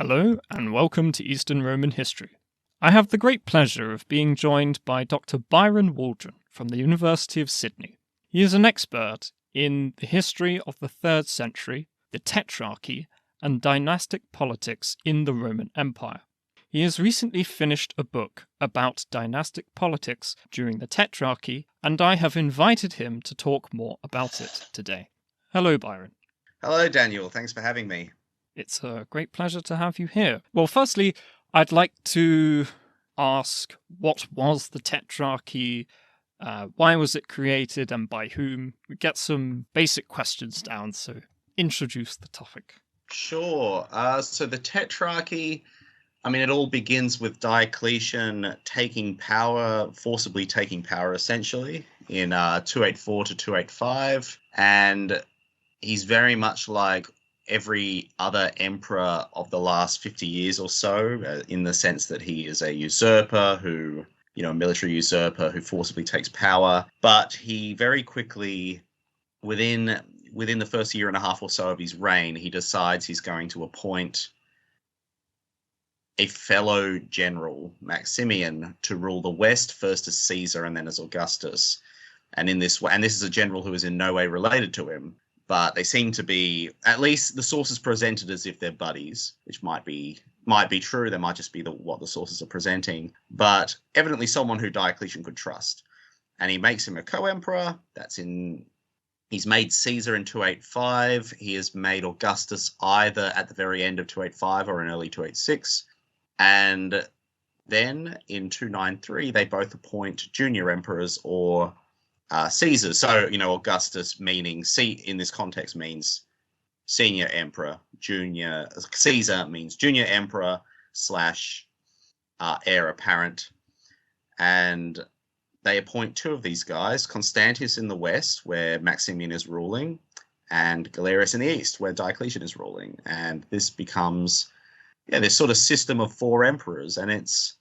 Hello, and welcome to Eastern Roman History. I have the great pleasure of being joined by Dr. Byron Waldron from the University of Sydney. He is an expert in the history of the 3rd century, the Tetrarchy, and dynastic politics in the Roman Empire. He has recently finished a book about dynastic politics during the Tetrarchy, and I have invited him to talk more about it today. Hello, Byron. Hello, Daniel. Thanks for having me. It's a great pleasure to have you here. Well, firstly, I'd like to ask, what was the Tetrarchy? Why was it created and by whom? We get some basic questions down, so introduce the topic. Sure. So the Tetrarchy, it all begins with Diocletian forcibly taking power, essentially, in 284 to 285. And he's very much like every other emperor of the last 50 years or so, in the sense that he is a usurper a military usurper who forcibly takes power. But he very quickly, within the first year and a half or so of his reign, he decides he's going to appoint a fellow general, Maximian, to rule the West, first as Caesar and then as Augustus. And this is a general who is in no way related to him, but they seem to be, at least the sources presented as if they're buddies, which might be true. That might just be what the sources are presenting, but evidently someone who Diocletian could trust. And he makes him a co-emperor. He's made Caesar in 285. He has made Augustus either at the very end of 285 or in early 286. And then in 293, they both appoint junior emperors or Caesar. So, Augustus in this context means senior emperor, Caesar means junior emperor / heir apparent. And they appoint two of these guys, Constantius in the west, where Maximian is ruling, and Galerius in the east, where Diocletian is ruling. And this becomes, this sort of system of 4 emperors. And it's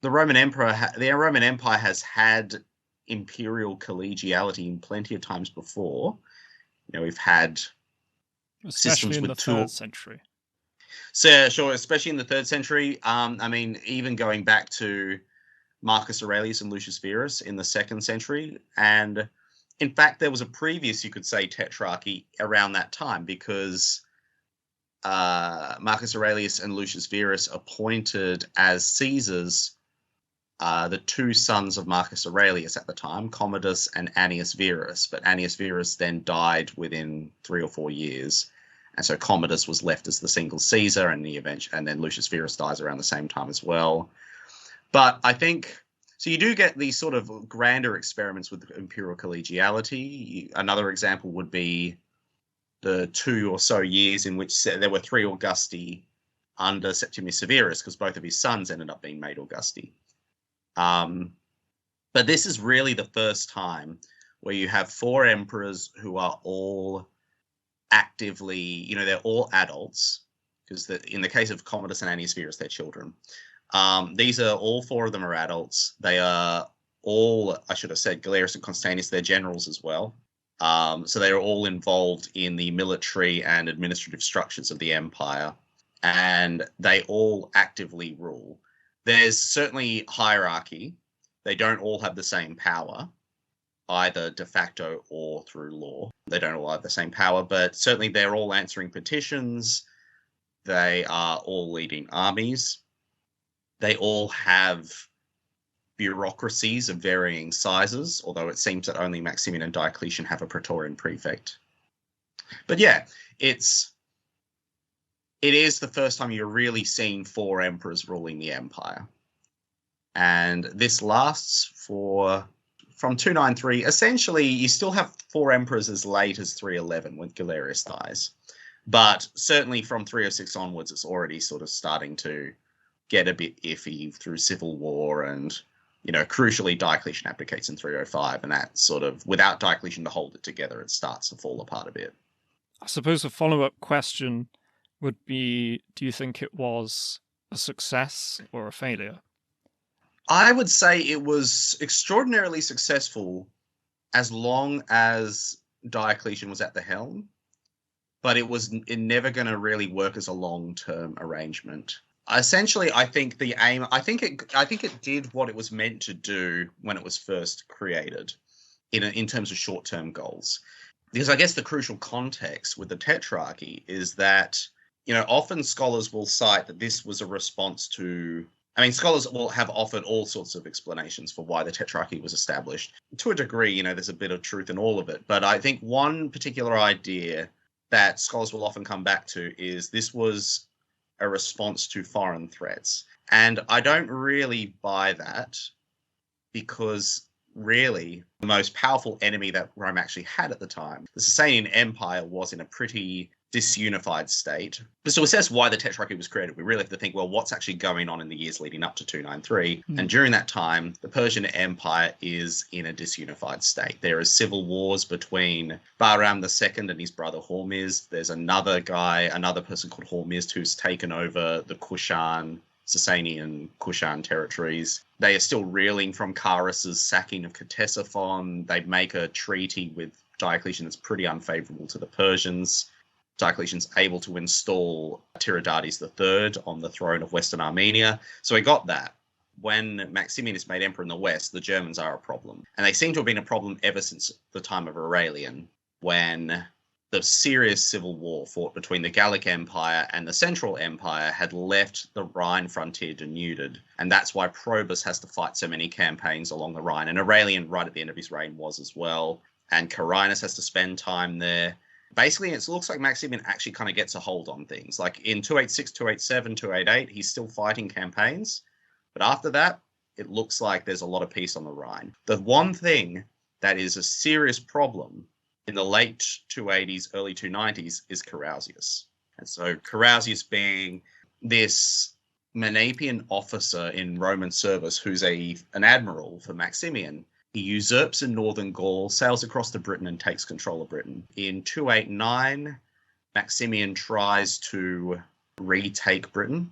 the Roman Empire has had imperial collegiality plenty of times before. We've had especially in the 3rd century. So, sure, especially in the 3rd century. Even going back to Marcus Aurelius and Lucius Verus in the 2nd century. And in fact, there was a previous, you could say, Tetrarchy around that time, because Marcus Aurelius and Lucius Verus appointed as Caesars the 2 sons of Marcus Aurelius at the time, Commodus and Annius Verus. But Annius Verus then died within 3 or 4 years. And so Commodus was left as the single Caesar, and then Lucius Verus dies around the same time as well. But I think, so you do get these sort of grander experiments with imperial collegiality. Another example would be the 2 or so years in which there were 3 Augusti under Septimius Severus, because both of his sons ended up being made Augusti. But this is really the first time where you have 4 emperors who are all actively, they're all adults, because in the case of Commodus and Annius Verus, they're children. These are all 4 of them are adults. They are all, I should have said, Galerius and Constantius, they're generals as well. So they are all involved in the military and administrative structures of the empire, and they all actively rule. There's certainly hierarchy. They don't all have the same power, either de facto or through law. They don't all have the same power, but certainly they're all answering petitions. They are all leading armies. They all have bureaucracies of varying sizes, although it seems that only Maximian and Diocletian have a praetorian prefect. But yeah, it is the first time you're really seeing 4 emperors ruling the empire. And this lasts from 293. Essentially, you still have 4 emperors as late as 311 when Galerius dies. But certainly from 306 onwards, it's already sort of starting to get a bit iffy through civil war. And, crucially, Diocletian abdicates in 305. And that sort of, without Diocletian to hold it together, it starts to fall apart a bit. I suppose a follow-up question would be, do you think it was a success or a failure? I would say it was extraordinarily successful as long as Diocletian was at the helm. but it never going to really work as a long-term arrangement. Essentially, I think the aim, I think it did what it was meant to do when it was first created in terms of short-term goals. Because I guess the crucial context with the Tetrarchy is that, often scholars will cite that this was a response to, scholars will have offered all sorts of explanations for why the Tetrarchy was established. To a degree, there's a bit of truth in all of it. But I think one particular idea that scholars will often come back to is this was a response to foreign threats. And I don't really buy that, because really the most powerful enemy that Rome actually had at the time, the Sasanian Empire, was in a pretty disunified state. But to assess why the Tetrarchy was created, we really have to think, well, what's actually going on in the years leading up to 293? And during that time, the Persian Empire is in a disunified state. There are civil wars between Bahram II and his brother Hormizd. There's another person called Hormizd, who's taken over the Sasanian Kushan territories. They are still reeling from Carausius' sacking of Ctesiphon. They make a treaty with Diocletian that's pretty unfavorable to the Persians. Diocletian's able to install Tiridates III on the throne of Western Armenia. So he got that. When Maximian is made emperor in the West, the Germans are a problem. And they seem to have been a problem ever since the time of Aurelian, when the serious civil war fought between the Gallic Empire and the Central Empire had left the Rhine frontier denuded. And that's why Probus has to fight so many campaigns along the Rhine. And Aurelian, right at the end of his reign, was as well. And Carinus has to spend time there. Basically, it looks like Maximian actually kind of gets a hold on things. Like in 286, 287, 288, he's still fighting campaigns. But after that, it looks like there's a lot of peace on the Rhine. The one thing that is a serious problem in the late 280s, early 290s is Carausius. And so Carausius, being this Menapian officer in Roman service who's an admiral for Maximian, he usurps in northern Gaul, sails across to Britain, and takes control of Britain. In 289, Maximian tries to retake Britain.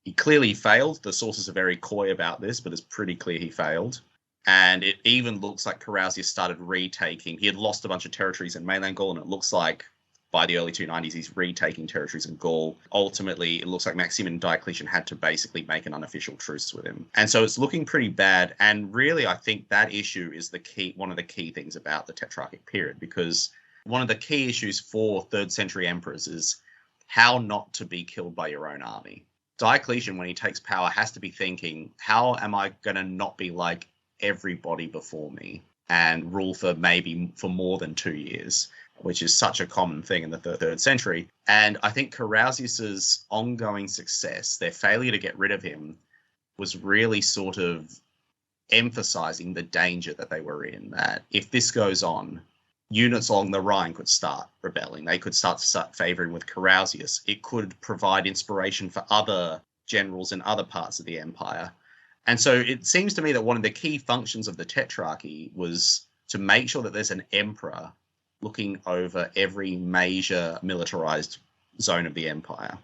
He clearly failed. The sources are very coy about this, but it's pretty clear he failed. And it even looks like Carausius started retaking. He had lost a bunch of territories in mainland Gaul, and it looks like by the early 290s, he's retaking territories in Gaul. Ultimately, it looks like Maximian and Diocletian had to basically make an unofficial truce with him. And so it's looking pretty bad. And really, I think that issue is one of the key things about the Tetrarchic period, because one of the key issues for 3rd century emperors is how not to be killed by your own army. Diocletian, when he takes power, has to be thinking, how am I going to not be like everybody before me and rule for more than 2 years, which is such a common thing in the 3rd century. And I think Carausius's ongoing success, their failure to get rid of him, was really sort of emphasizing the danger that they were in, that if this goes on, units along the Rhine could start rebelling. They could start favoring with Carausius. It could provide inspiration for other generals in other parts of the empire. And so it seems to me that one of the key functions of the Tetrarchy was to make sure that there's an emperor looking over every major militarized zone of the empire.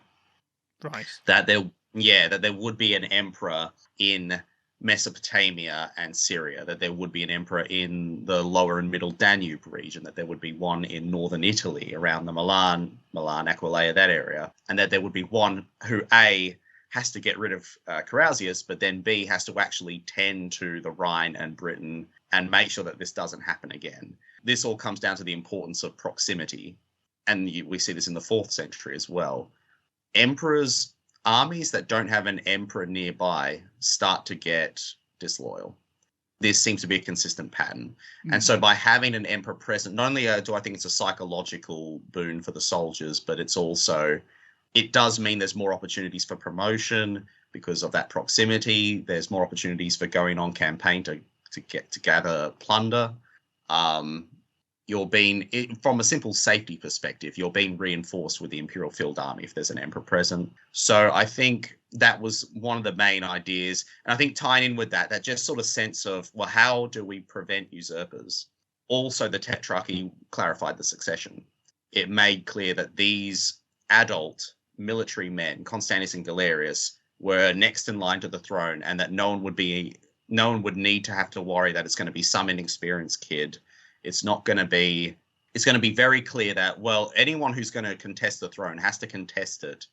Right. That there would be an emperor in Mesopotamia and Syria, that there would be an emperor in the lower and middle Danube region, that there would be one in northern Italy around the Milan, Aquileia, that area, and that there would be one who A, has to get rid of Carausius, but then B, has to actually tend to the Rhine and Britain and make sure that this doesn't happen again. This all comes down to the importance of proximity, and we see this in the 4th century as well. Armies that don't have an emperor nearby start to get disloyal. This seems to be a consistent pattern. Mm-hmm. And so by having an emperor present, not only do I think it's a psychological boon for the soldiers, but it does mean there's more opportunities for promotion because of that proximity. There's more opportunities for going on campaign to gather plunder. From a simple safety perspective, you're being reinforced with the imperial field army if there's an emperor present. So I think that was one of the main ideas. And I think tying in with that just sort of sense of, well, how do we prevent usurpers? Also, the Tetrarchy clarified the succession. It made clear that these adult military men, Constantius and Galerius, were next in line to the throne, and that no one would need to have to worry that it's going to be some inexperienced kid. It's not going to be it's going to be very clear that, well, anyone who's going to contest the throne has to contest it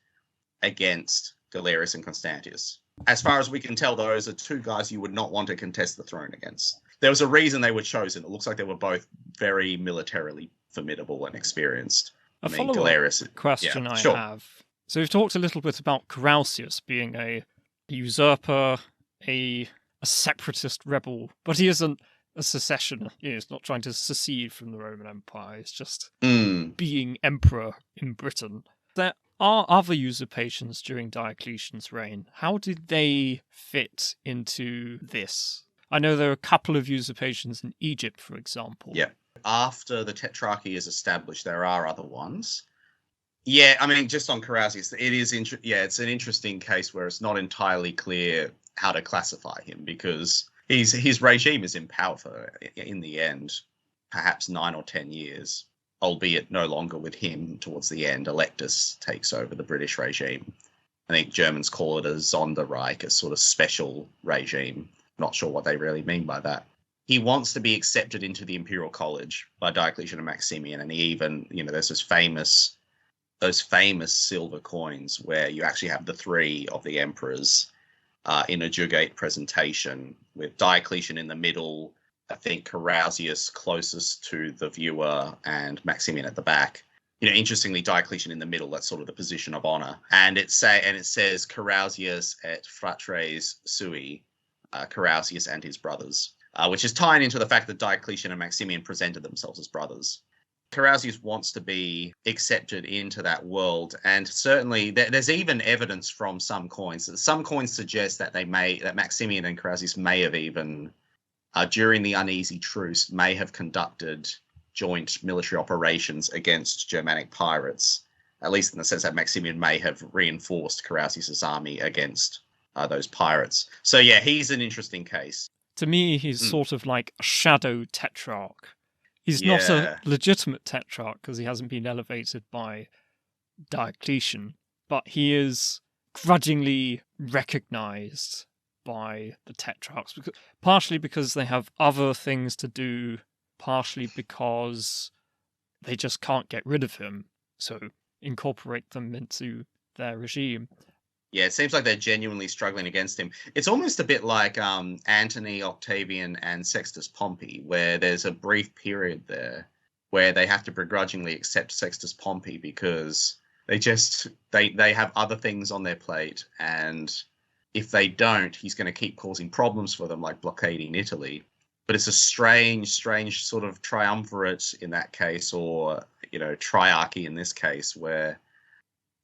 against Galerius and Constantius. As far as we can tell, those are two guys you would not want to contest the throne against. There was a reason they were chosen. It looks like they were both very militarily formidable and experienced. A follow-up question I have. So we've talked a little bit about Carausius being a usurper, a separatist rebel, but he isn't a secessionist. He's not trying to secede from the Roman Empire. He's just being emperor in Britain. There are other usurpations during Diocletian's reign. How did they fit into this? I know there are a couple of usurpations in Egypt, for example. Yeah. After the Tetrarchy is established, there are other ones. Yeah, I mean, just on Carausius, it's an interesting case where it's not entirely clear how to classify him, because his regime is in power for, in the end, perhaps 9 or 10 years, albeit no longer with him towards the end. Electus takes over the British regime. I think Germans call it a Sonderreich, a sort of special regime. Not sure what they really mean by that. He wants to be accepted into the Imperial College by Diocletian and Maximian, and he even, there's those famous silver coins where you actually have the three of the emperors in a jugate presentation, with Diocletian in the middle, I think Carausius closest to the viewer, and Maximian at the back. Interestingly, Diocletian in the middle, that's sort of the position of honor. And it says Carausius et fratres sui, Carausius and his brothers, which is tying into the fact that Diocletian and Maximian presented themselves as brothers. Carausius wants to be accepted into that world, and certainly there's even evidence from some coins. Some coins suggest that Maximian and Carausius may have even, during the Uneasy Truce, may have conducted joint military operations against Germanic pirates, at least in the sense that Maximian may have reinforced Carausius's army against those pirates. So yeah, he's an interesting case. To me, he's sort of like a shadow tetrarch. He's not a legitimate tetrarch because he hasn't been elevated by Diocletian, but he is grudgingly recognized by the tetrarchs, partially because they have other things to do, partially because they just can't get rid of him, so incorporate them into their regime. Yeah, it seems like they're genuinely struggling against him. It's almost a bit like Antony, Octavian, and Sextus Pompey, where there's a brief period there where they have to begrudgingly accept Sextus Pompey because they have other things on their plate, and if they don't, he's going to keep causing problems for them, like blockading Italy. But it's a strange sort of triumvirate in that case, or triarchy in this case, where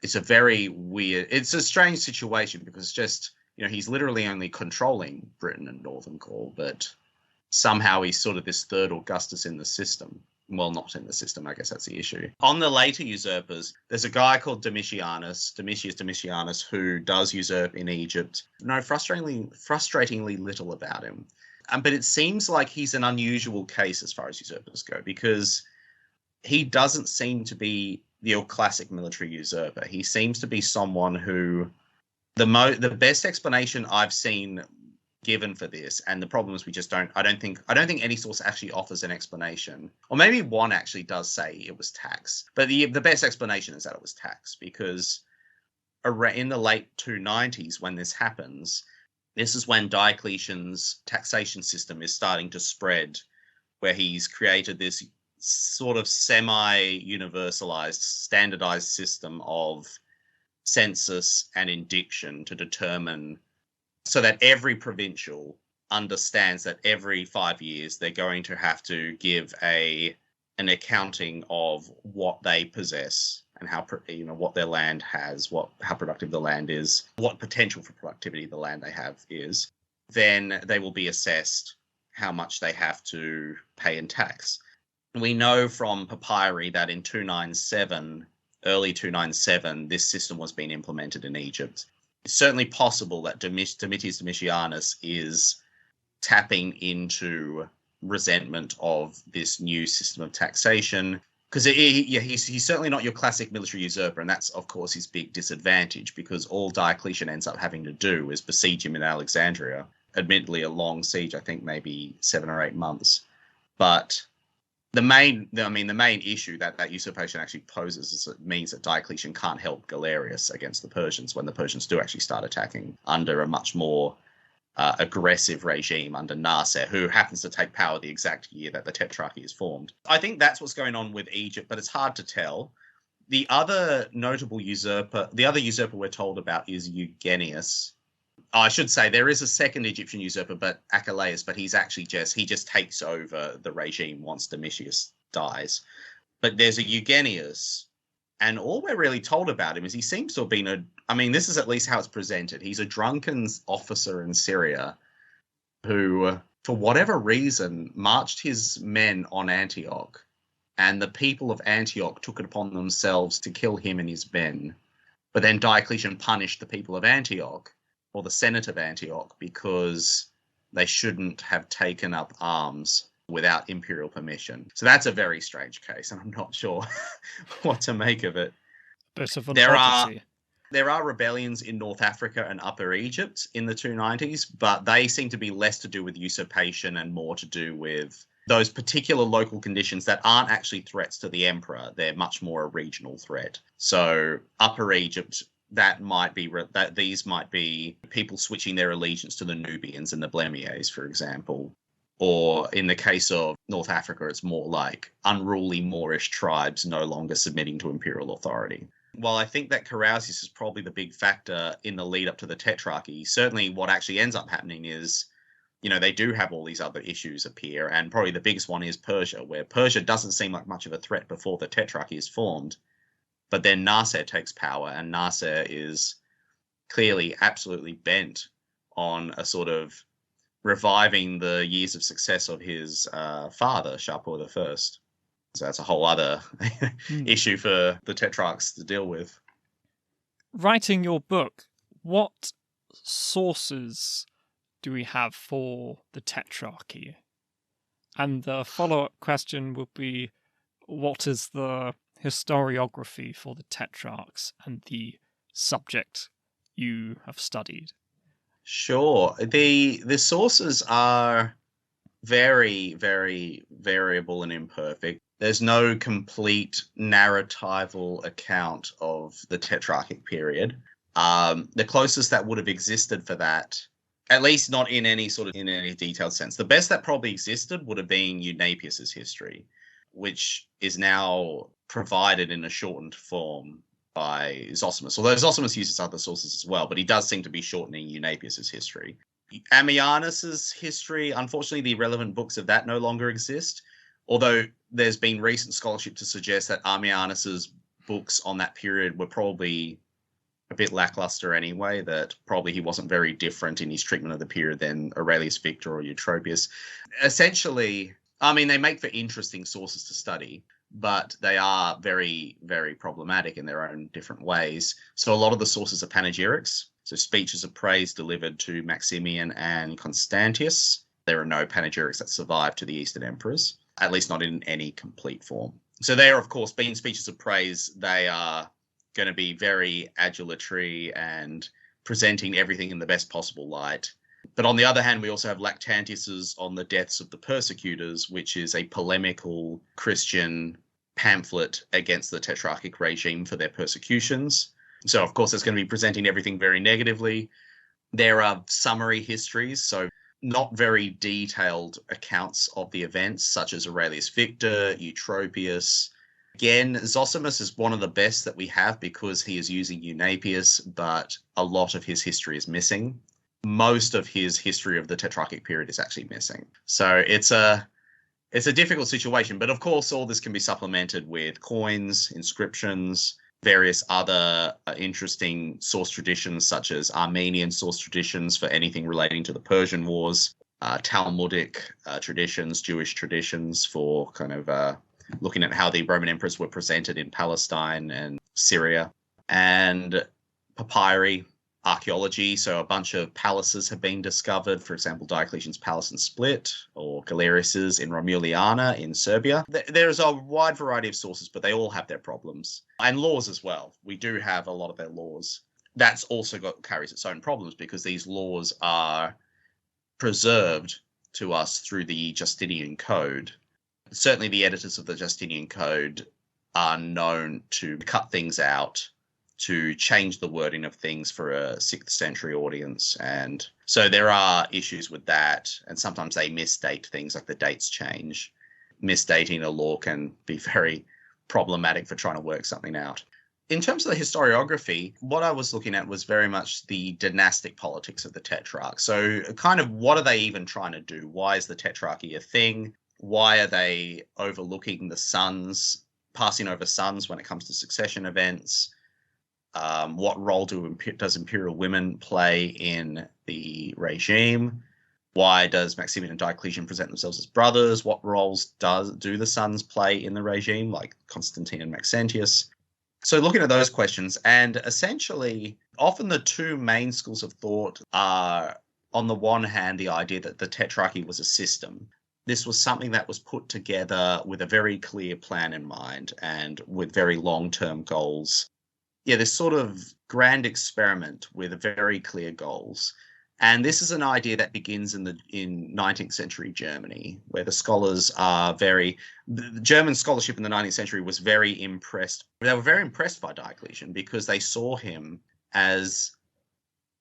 it's a strange situation, because just, he's literally only controlling Britain and Northern Gaul, but somehow he's sort of this third Augustus in the system. Well, not in the system, I guess that's the issue. On the later usurpers, there's a guy called Domitius Domitianus, who does usurp in Egypt. No, frustratingly little about him. But it seems like he's an unusual case as far as usurpers go, because he doesn't seem to be the classic military usurper. He seems to be someone who the best explanation I've seen given for this, and the problem is I don't think any source actually offers an explanation, or maybe one actually does say it was tax, but the best explanation is that it was tax, because in the late 290s when this happens, this is when Diocletian's taxation system is starting to spread, where he's created this sort of semi-universalized, standardized system of census and indiction to determine, so that every provincial understands that every 5 years they're going to have to give an accounting of what they possess and how what their land has, how productive the land is, what potential for productivity the land they have is. Then they will be assessed how much they have to pay in tax. We know from papyri that in 297, early 297, this system was being implemented in Egypt. It's certainly possible that Domitius Domitianus is tapping into resentment of this new system of taxation, because he's certainly not your classic military usurper, and that's, of course, his big disadvantage, because all Diocletian ends up having to do is besiege him in Alexandria. Admittedly, a long siege, I think maybe 7 or 8 months, but the main issue that usurpation actually poses is it means that Diocletian can't help Galerius against the Persians when the Persians do actually start attacking under a much more aggressive regime under Nasser, who happens to take power the exact year that the Tetrarchy is formed. I think that's what's going on with Egypt, but it's hard to tell. The other notable usurper, we're told about is Eugenius. I should say there is a second Egyptian usurper, but Archelaus, but he just takes over the regime once Domitius dies. But there's a Eugenius, and all we're really told about him is he seems to have been this is at least how it's presented. He's a drunken officer in Syria who, for whatever reason, marched his men on Antioch, and the people of Antioch took it upon themselves to kill him and his men. But then Diocletian punished the people of Antioch, or the Senate of Antioch, because they shouldn't have taken up arms without imperial permission. So that's a very strange case, and I'm not sure what to make of it. Bit of an There odyssey. are rebellions in North Africa and Upper Egypt in the 290s, but they seem to be less to do with usurpation and more to do with those particular local conditions that aren't actually threats to the emperor. They're much more a regional threat. So Upper Egypt, these might be people switching their allegiance to the Nubians and the Blemmyes, for example. Or in the case of North Africa, it's more like unruly Moorish tribes no longer submitting to imperial authority. While I think that Carausius is probably the big factor in the lead up to the Tetrarchy, certainly what actually ends up happening is, they do have all these other issues appear, and probably the biggest one is Persia, where Persia doesn't seem like much of a threat before the Tetrarchy is formed. But then Nasser takes power, and Nasser is clearly absolutely bent on a sort of reviving the years of success of his father, Shapur I. So that's a whole other issue for the Tetrarchs to deal with. Writing your book, what sources do we have for the Tetrarchy? And the follow-up question would be, what is the historiography for the Tetrarchs and the subject you have studied? Sure. The sources are very, very variable and imperfect. There's no complete narratival account of the Tetrarchic period. The closest that would have existed for that, at least not in any detailed sense, the best that probably existed would have been Eunapius's history, which is now provided in a shortened form by Zosimus, although Zosimus uses other sources as well, but he does seem to be shortening Eunapius's history. Ammianus's history, unfortunately, the relevant books of that no longer exist, although there's been recent scholarship to suggest that Ammianus's books on that period were probably a bit lackluster anyway, that probably he wasn't very different in his treatment of the period than Aurelius Victor or Eutropius. Essentially, they make for interesting sources to study, but they are very, very problematic in their own different ways. So a lot of the sources are panegyrics, so speeches of praise delivered to Maximian and Constantius. There are no panegyrics that survive to the Eastern emperors, at least not in any complete form. So they are, of course, being speeches of praise, they are going to be very adulatory and presenting everything in the best possible light. But on the other hand, we also have Lactantius's On the Deaths of the Persecutors, which is a polemical Christian pamphlet against the Tetrarchic regime for their persecutions. So, of course, it's going to be presenting everything very negatively. There are summary histories, so not very detailed accounts of the events, such as Aurelius Victor, Eutropius. Again, Zosimus is one of the best that we have because he is using Eunapius, but a lot of his history is missing. Most of his history of the Tetrarchic period is actually missing. So it's a difficult situation, but of course all this can be supplemented with coins, inscriptions, various other interesting source traditions, such as Armenian source traditions for anything relating to the Persian Wars, Talmudic traditions, Jewish traditions for kind of looking at how the Roman emperors were presented in Palestine and Syria, and papyri, archaeology. So a bunch of palaces have been discovered, for example, Diocletian's palace in Split or Galerius's in Romuliana in Serbia. There's a wide variety of sources, but they all have their problems. And laws as well. We do have a lot of their laws. That's also carries its own problems because these laws are preserved to us through the Justinian Code. Certainly the editors of the Justinian Code are known to cut things out, to change the wording of things for a 6th century audience. And so there are issues with that. And sometimes they misdate things, like the dates change. Misdating a law can be very problematic for trying to work something out. In terms of the historiography, what I was looking at was very much the dynastic politics of the Tetrarch. So kind of what are they even trying to do? Why is the Tetrarchy a thing? Why are they overlooking the sons, passing over sons when it comes to succession events? What role does imperial women play in the regime? Why does Maximian and Diocletian present themselves as brothers? What roles do the sons play in the regime, like Constantine and Maxentius? So looking at those questions, and essentially, often the two main schools of thought are, on the one hand, the idea that the Tetrarchy was a system. This was something that was put together with a very clear plan in mind and with very long-term goals. Yeah, this sort of grand experiment with very clear goals. And this is an idea that begins in 19th century Germany, where the scholars are the German scholarship in the 19th century was very impressed. They were very impressed by Diocletian because they saw him as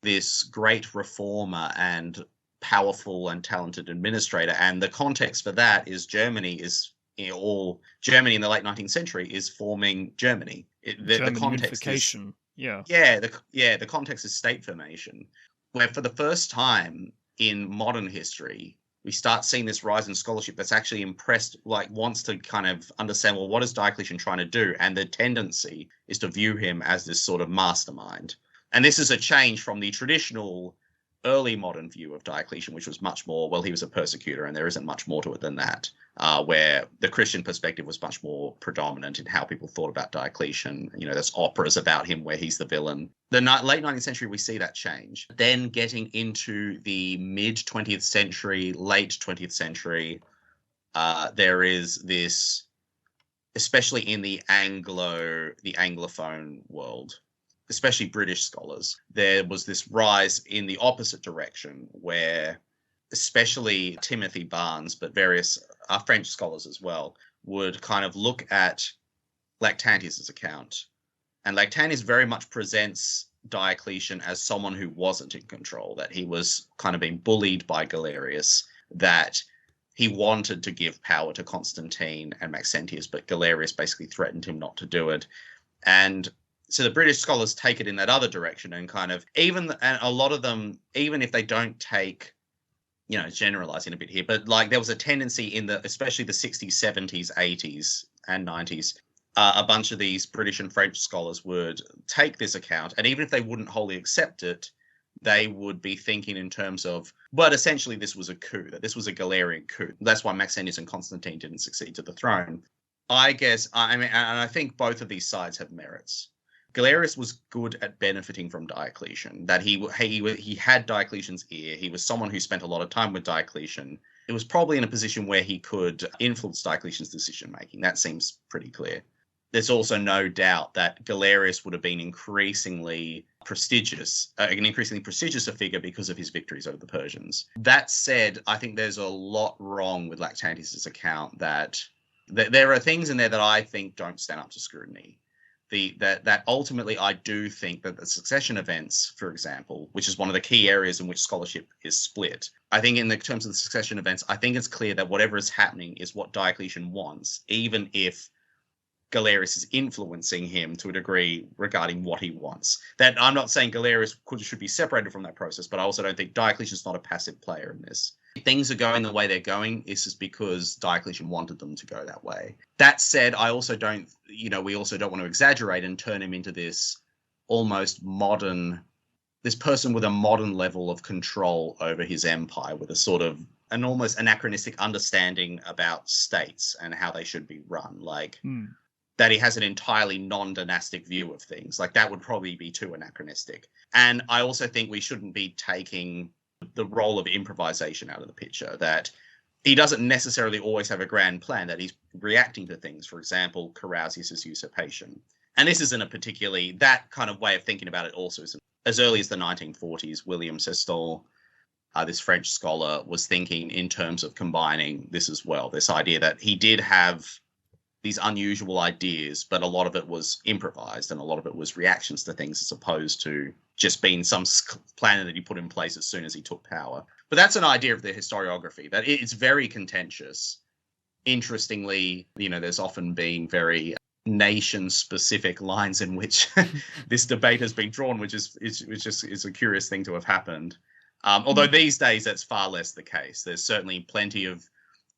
this great reformer and powerful and talented administrator. And the context for that is Germany in the late 19th century is forming Germany. The context unification. The context is state formation, where for the first time in modern history, we start seeing this rise in scholarship that's actually wants to kind of understand, well, what is Diocletian trying to do? And the tendency is to view him as this sort of mastermind. And this is a change from the traditional early modern view of Diocletian, which was much more, well, he was a persecutor and there isn't much more to it than that, where the Christian perspective was much more predominant in how people thought about Diocletian. There's operas about him where he's the villain. The late 19th century, we see that change. Then getting into the mid-20th century, late 20th century, there is this, especially in the Anglophone world, especially British scholars, there was this rise in the opposite direction where especially Timothy Barnes, but various French scholars as well, would kind of look at Lactantius's account. And Lactantius very much presents Diocletian as someone who wasn't in control, that he was kind of being bullied by Galerius, that he wanted to give power to Constantine and Maxentius, but Galerius basically threatened him not to do it. And so the British scholars take it in that other direction and kind of, and a lot of them, even if they don't take, generalizing a bit here, but like there was a tendency in especially the 60s, 70s, 80s and 90s, a bunch of these British and French scholars would take this account, and even if they wouldn't wholly accept it, they would be thinking in terms of, but essentially this was a coup, that this was a Galerian coup. That's why Maxentius and Constantine didn't succeed to the throne. I guess, and I think both of these sides have merits. Galerius was good at benefiting from Diocletian, that he had Diocletian's ear. He was someone who spent a lot of time with Diocletian. It was probably in a position where he could influence Diocletian's decision-making. That seems pretty clear. There's also no doubt that Galerius would have been an increasingly prestigious a figure because of his victories over the Persians. That said, I think there's a lot wrong with Lactantius's account, that there are things in there that I think don't stand up to scrutiny. That ultimately, I do think that the succession events, for example, which is one of the key areas in which scholarship is split, I think in the terms of the succession events, I think it's clear that whatever is happening is what Diocletian wants, even if Galerius is influencing him to a degree regarding what he wants. That I'm not saying Galerius should be separated from that process, but I also don't think Diocletian's not a passive player in this. If things are going the way they're going, it's just because Diocletian wanted them to go that way. That said, we also don't want to exaggerate and turn him into this almost modern, this person with a modern level of control over his empire, with a sort of an almost anachronistic understanding about states and how they should be run. That he has an entirely non-dynastic view of things. Like, that would probably be too anachronistic. And I also think we shouldn't be taking the role of improvisation out of the picture, that he doesn't necessarily always have a grand plan, that he's reacting to things. For example, Carausius' usurpation. And this isn't that kind of way of thinking about it also isn't as early as the 1940s. William Sestol this French scholar, was thinking in terms of combining this as well. This idea that he did have these unusual ideas, but a lot of it was improvised and a lot of it was reactions to things as opposed to just being some plan that he put in place as soon as he took power. But that's an idea of the historiography, that it's very contentious. Interestingly, there's often been very nation-specific lines in which this debate has been drawn, which is a curious thing to have happened. Although these days that's far less the case. There's certainly plenty of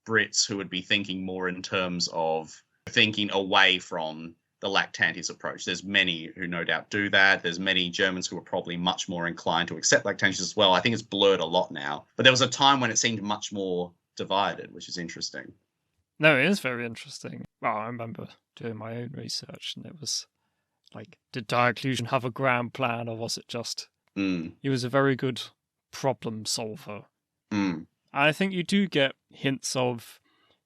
Brits who would be thinking more in terms of thinking away from the Lactantius approach. There's many who no doubt do that. There's many Germans who are probably much more inclined to accept Lactantius as well. I think it's blurred a lot now. But there was a time when it seemed much more divided, which is interesting. No, it is very interesting. Well, I remember doing my own research, and it was like, did Diocletian have a grand plan, or was it just he was a very good problem solver? I think you do get hints of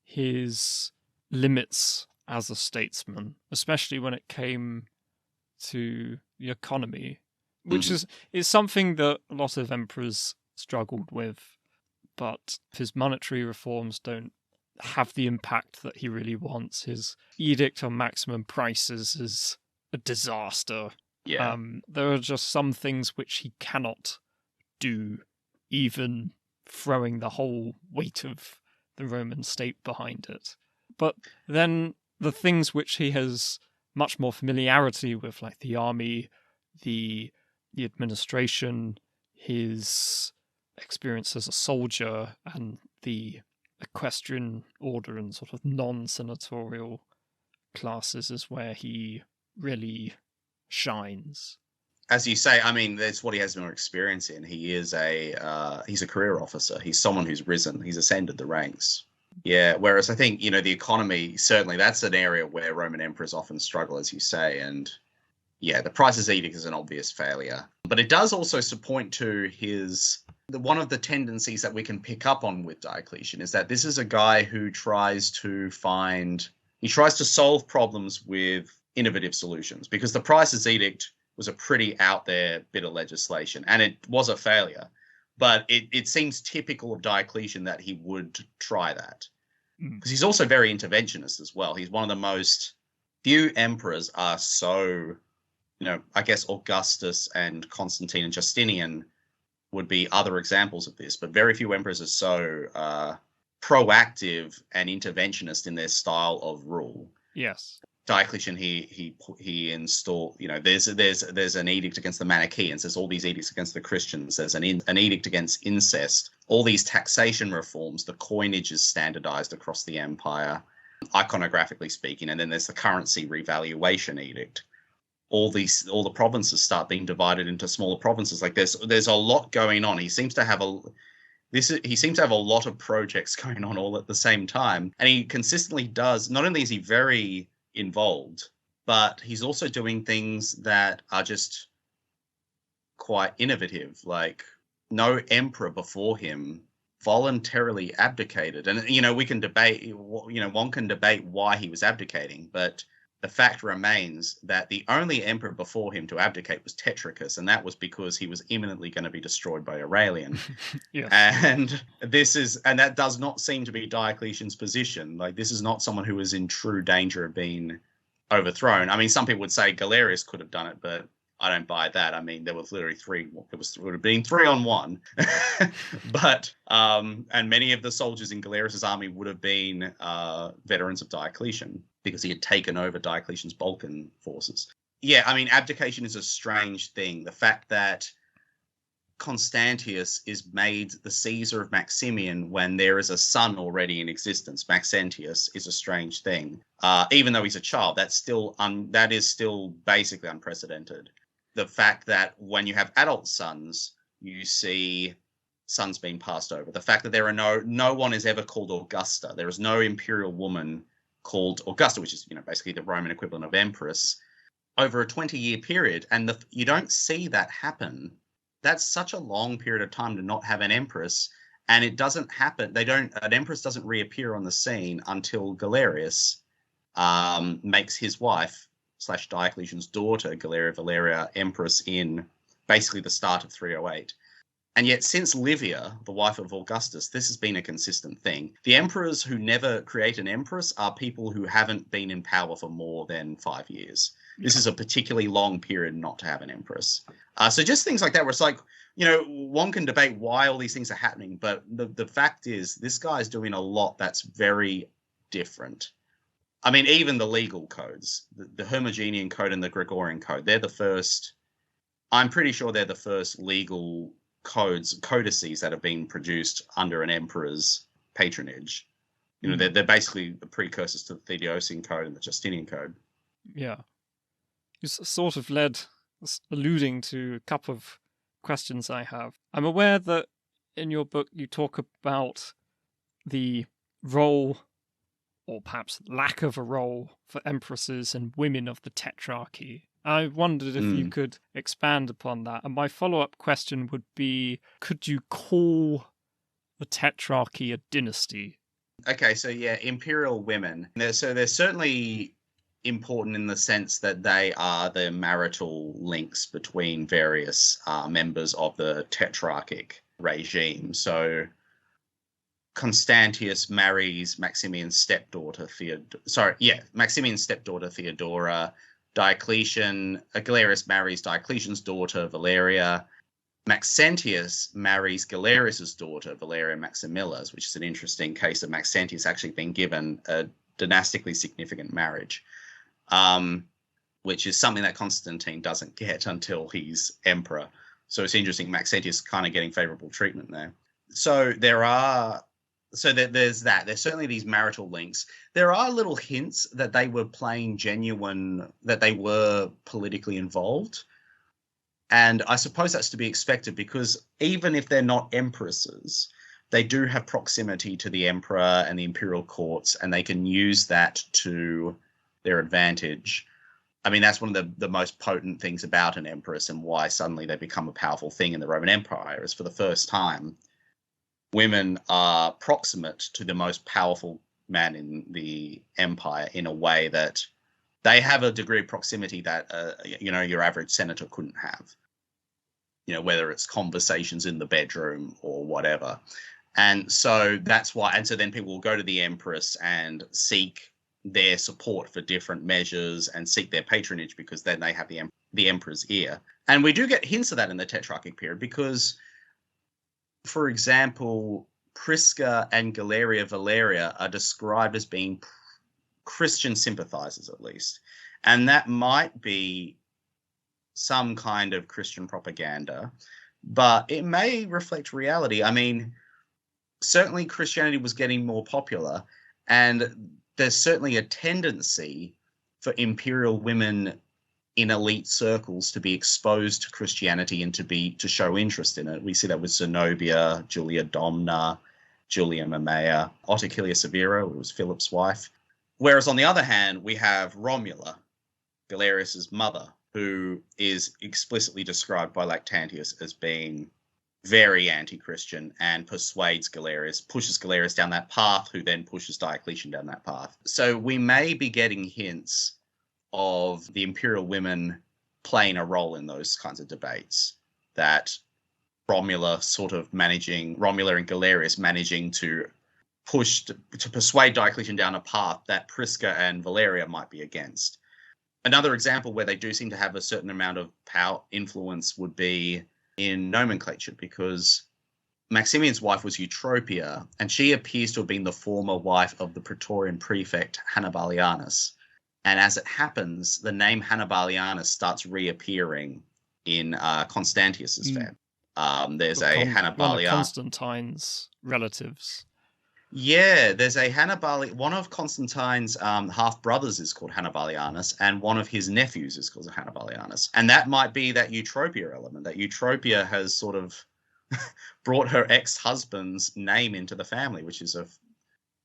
his limits as a statesman, especially when it came to the economy, which is something that a lot of emperors struggled with, but his monetary reforms don't have the impact that he really wants. His edict on maximum prices is a disaster. Yeah. There are just some things which he cannot do, even throwing the whole weight of the Roman state behind it. But then the things which he has much more familiarity with, like the army, the administration, his experience as a soldier, and the equestrian order and sort of non-senatorial classes, is where he really shines. As you say, I mean, that's what he has more experience in. He is he's a career officer. He's someone who's risen. He's ascended the ranks. Yeah, whereas I think, the economy, certainly that's an area where Roman emperors often struggle, as you say. And yeah, the Prices Edict is an obvious failure. But it does also point to one of the tendencies that we can pick up on with Diocletian is that this is a guy who tries to solve problems with innovative solutions, because the Prices Edict was a pretty out there bit of legislation, and it was a failure. But it seems typical of Diocletian that he would try that. Because he's also very interventionist as well. He's one of the most few emperors are so, I guess Augustus and Constantine and Justinian would be other examples of this, but very few emperors are so proactive and interventionist in their style of rule. Yes. Diocletian, he installed, there's an edict against the Manichaeans. There's all these edicts against the Christians. There's an edict against incest. All these taxation reforms. The coinage is standardized across the empire, iconographically speaking. And then there's the currency revaluation edict. All the provinces start being divided into smaller provinces. Like there's a lot going on. He seems to have a lot of projects going on all at the same time, and he consistently does. Not only is he very involved, but he's also doing things that are just quite innovative. Like, no emperor before him voluntarily abdicated, and we can debate. One can debate why he was abdicating, but the fact remains that the only emperor before him to abdicate was Tetrarchus, and that was because he was imminently going to be destroyed by Aurelian. Yes. And that does not seem to be Diocletian's position. Like, this is not someone who is in true danger of being overthrown. I mean, some people would say Galerius could have done it, but I don't buy that. I mean, there was literally it would have been 3-on-1. But and many of the soldiers in Galerius's army would have been veterans of Diocletian, because he had taken over Diocletian's Balkan forces. Yeah, I mean, abdication is a strange thing. The fact that Constantius is made the Caesar of Maximian when there is a son already in existence, Maxentius, is a strange thing. Even though he's a child, that is still basically unprecedented. The fact that when you have adult sons, you see sons being passed over. The fact that there are no one is ever called Augusta. There is no imperial woman called Augusta, which is basically the Roman equivalent of empress, over a 20-year period, and you don't see that happen. That's such a long period of time to not have an empress, and it doesn't happen. An empress doesn't reappear on the scene until Galerius makes his wife / Diocletian's daughter, Galeria Valeria, empress in basically the start of 308. And yet, since Livia, the wife of Augustus, this has been a consistent thing. The emperors who never create an empress are people who haven't been in power for more than 5 years. This is a particularly long period not to have an empress. So just things like that, where it's like, one can debate why all these things are happening, but the fact is this guy's doing a lot that's very different. I mean, even the legal codes, the Hermogenean Code and the Gregorian Code, they're the first, I'm pretty sure they're the first legal codices that have been produced under an emperor's patronage. They're basically the precursors to the Theodosian Code and the Justinian Code. Yeah. You sort of alluding to a couple of questions I have. I'm aware that in your book you talk about the role, or perhaps lack of a role, for empresses and women of the Tetrarchy. I wondered if you could expand upon that. And my follow-up question would be, could you call the Tetrarchy a dynasty? Okay, so yeah, imperial women. They're certainly important in the sense that they are the marital links between various members of the Tetrarchic regime. So Constantius marries Maximian's stepdaughter Theodora. Galerius marries Diocletian's daughter Valeria. Maxentius marries Galerius's daughter Valeria Maximilla's, which is an interesting case of Maxentius actually being given a dynastically significant marriage, which is something that Constantine doesn't get until he's emperor. So it's interesting, Maxentius kind of getting favorable treatment there. So there's that. There's certainly these marital links. There are little hints that they were playing genuine, that they were politically involved. And I suppose that's to be expected, because even if they're not empresses, they do have proximity to the emperor and the imperial courts, and they can use that to their advantage. I mean, that's one of the most potent things about an empress, and why suddenly they become a powerful thing in the Roman Empire, is for the first time, women are proximate to the most powerful man in the empire in a way that they have a degree of proximity that, your average senator couldn't have, whether it's conversations in the bedroom or whatever. And so that's why, and so then people will go to the empress and seek their support for different measures and seek their patronage, because then they have the emperor's ear. And we do get hints of that in the Tetrarchic period, because, for example, Prisca and Galeria Valeria are described as being Christian sympathizers, at least. And that might be some kind of Christian propaganda, but it may reflect reality. I mean, certainly Christianity was getting more popular, and there's certainly a tendency for imperial women in elite circles to be exposed to Christianity and to show interest in it. We see that with Zenobia, Julia Domna, Julia Mamaea, Ottocilia Severa, who was Philip's wife. Whereas on the other hand, we have Romula, Galerius's mother, who is explicitly described by Lactantius as being very anti-Christian and pushes Galerius down that path, who then pushes Diocletian down that path. So we may be getting hints of the imperial women playing a role in those kinds of debates, that Romula and Galerius managing to persuade Diocletian down a path that Prisca and Valeria might be against. Another example where they do seem to have a certain amount of power influence would be in nomenclature, because Maximian's wife was Eutropia, and she appears to have been the former wife of the Praetorian prefect Hannibalianus. And as it happens, the name Hannibalianus starts reappearing in Constantius's family. There's a Hannibalianus. One of Constantine's relatives. Yeah, there's a one of Constantine's half-brothers is called Hannibalianus, and one of his nephews is called Hannibalianus. And that might be that Eutropia element, that Eutropia has sort of brought her ex-husband's name into the family, which is a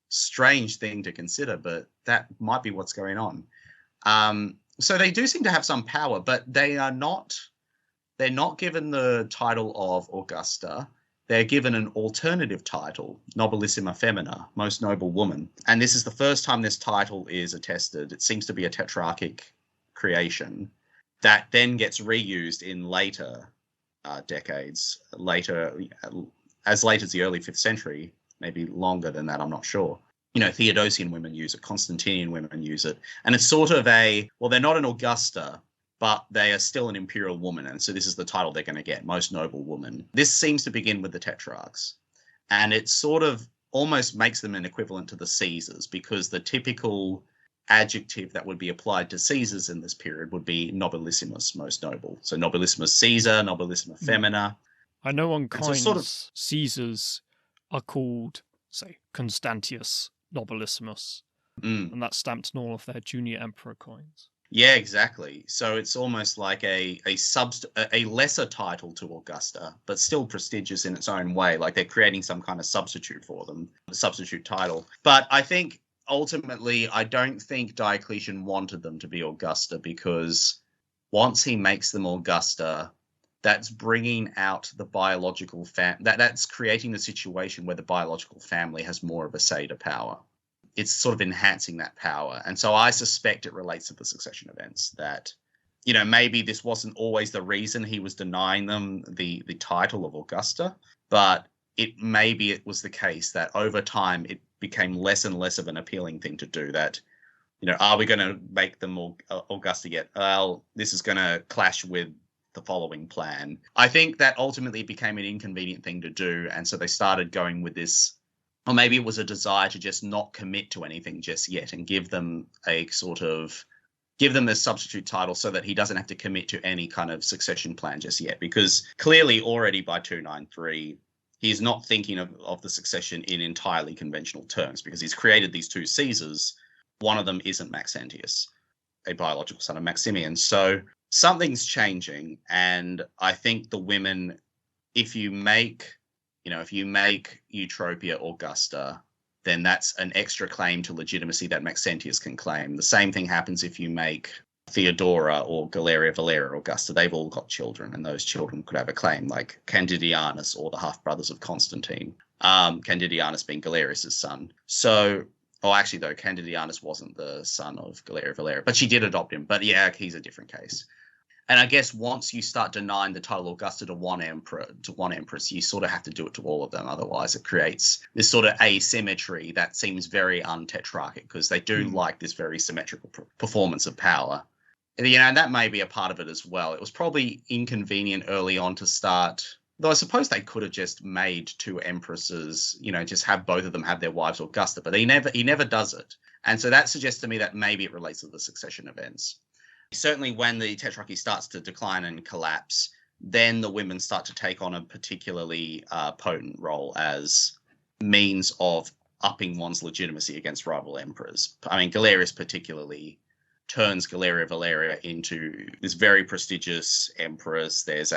strange thing to consider, but that might be what's going on. So they do seem to have some power, but they're not given the title of Augusta. They're given an alternative title, Nobilissima Femina, most noble woman. And this is the first time this title is attested. It seems to be a Tetrarchic creation that then gets reused in later decades, later, as late as the early 5th century, maybe longer than that, I'm not sure. Theodosian women use it, Constantinian women use it. And it's sort of they're not an Augusta, but they are still an imperial woman. And so this is the title they're going to get, most noble woman. This seems to begin with the Tetrarchs. And it sort of almost makes them an equivalent to the Caesars, because the typical adjective that would be applied to Caesars in this period would be nobilissimus, most noble. So nobilissimus Caesar, nobilissima femina. I know on coins, sort of, Caesars are called, say, Constantius nobilissimus, and that's stamped in all of their junior emperor coins. Yeah, exactly. So it's almost like a lesser title to Augusta, but still prestigious in its own way. Like they're creating some kind of substitute for them, a substitute title. But I think ultimately, I don't think Diocletian wanted them to be Augusta, because once he makes them Augusta, that's bringing out the biological that's creating a situation where the biological family has more of a say to power. It's sort of enhancing that power. And so I suspect it relates to the succession events, that, maybe this wasn't always the reason he was denying them the title of Augusta, but maybe it was the case that over time it became less and less of an appealing thing to do. That, are we going to make them Augusta yet? Well, this is going to clash with the following plan. I think that ultimately became an inconvenient thing to do. And so they started going with this, or maybe it was a desire to just not commit to anything just yet and give them a substitute title so that he doesn't have to commit to any kind of succession plan just yet. Because clearly already by 293, he's not thinking of the succession in entirely conventional terms, because he's created these two Caesars. One of them isn't Maxentius, a biological son of Maximian. So something's changing. And I think the women, if you make Eutropia Augusta, then that's an extra claim to legitimacy that Maxentius can claim. The same thing happens if you make Theodora or Galeria Valeria Augusta. They've all got children, and those children could have a claim, like Candidianus or the half-brothers of Constantine. Candidianus being Galerius' son. So, actually, though, Candidianus wasn't the son of Galeria Valeria, but she did adopt him. But yeah, he's a different case. And I guess once you start denying the title Augusta to one empress, you sort of have to do it to all of them. Otherwise, it creates this sort of asymmetry that seems very un-tetrarchic, because they do like this very symmetrical performance of power. And that may be a part of it as well. It was probably inconvenient early on to start, though I suppose they could have just made two empresses, just have both of them have their wives Augusta, but he never does it. And so that suggests to me that maybe it relates to the succession events. Certainly when the Tetrarchy starts to decline and collapse, then the women start to take on a particularly potent role as means of upping one's legitimacy against rival emperors. I mean, Galerius particularly turns Galeria Valeria into this very prestigious empress. There's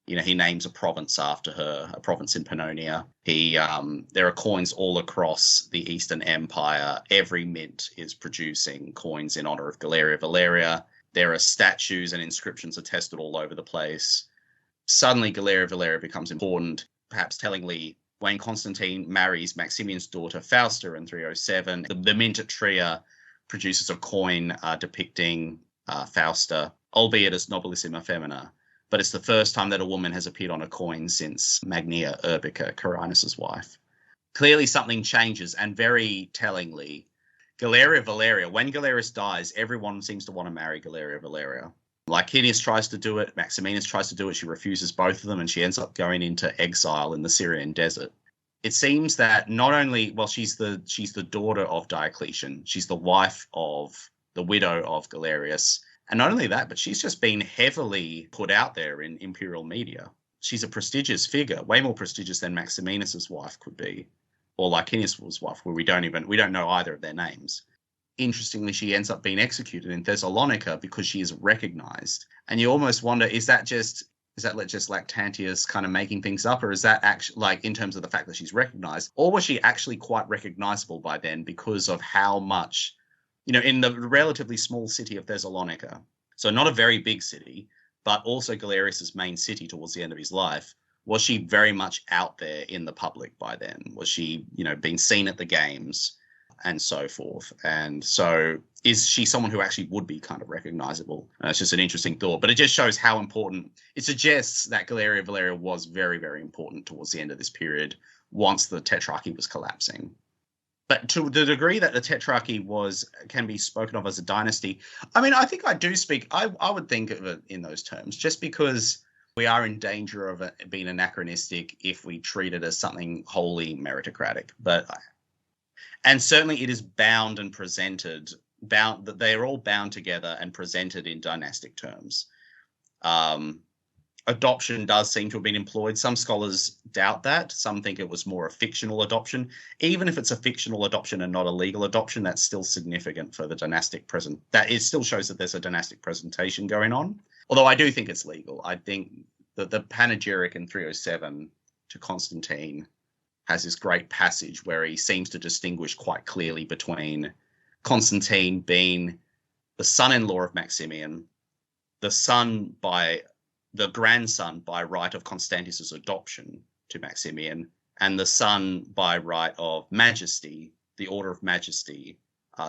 he names a province after her, a province in Pannonia. There are coins all across the Eastern Empire. Every mint is producing coins in honor of Galeria Valeria. There are statues and inscriptions attested all over the place. Suddenly, Galeria Valeria becomes important. Perhaps tellingly, when Constantine marries Maximian's daughter Fausta in 307, the mint at Trier produces a coin depicting Fausta, albeit as nobilissima femina. But it's the first time that a woman has appeared on a coin since Magnia Urbica, Carinus' wife. Clearly something changes, and very tellingly, Galeria Valeria, when Galerius dies, everyone seems to want to marry Galeria Valeria. Licinius tries to do it, Maximinus tries to do it, she refuses both of them, and she ends up going into exile in the Syrian desert. It seems that not only, she's the daughter of Diocletian, she's the wife of the widow of Galerius, and not only that, but she's just been heavily put out there in imperial media. She's a prestigious figure, way more prestigious than Maximinus's wife could be, or Licinius's wife, where we don't know either of their names. Interestingly, she ends up being executed in Thessalonica because she is recognized. And you almost wonder, is that just Lactantius kind of making things up, or is that actually, in terms of the fact that she's recognized, or was she actually quite recognizable by then because of how much, in the relatively small city of Thessalonica, so not a very big city, but also Galerius's main city towards the end of his life, was she very much out there in the public by then? Was she, being seen at the games? and so forth. And so is she someone who actually would be kind of recognizable? It's just an interesting thought, but it just shows how important it suggests that Galeria Valeria was very, very important towards the end of this period once the Tetrarchy was collapsing. But to the degree that the Tetrarchy can be spoken of as a dynasty, I mean, I think I would think of it in those terms, just because we are in danger of it being anachronistic if we treat it as something wholly meritocratic. And certainly it is bound and presented, that they are all bound together and presented in dynastic terms. Adoption does seem to have been employed. Some scholars doubt that. Some think it was more a fictional adoption. Even if it's a fictional adoption and not a legal adoption, that's still significant for the dynastic present. That it still shows that there's a dynastic presentation going on. Although I do think it's legal. I think that the panegyric in 307 to Constantine has this great passage where he seems to distinguish quite clearly between Constantine being the son-in-law of Maximian, the grandson by right of Constantius's adoption to Maximian, and the son by right of majesty, the order of majesty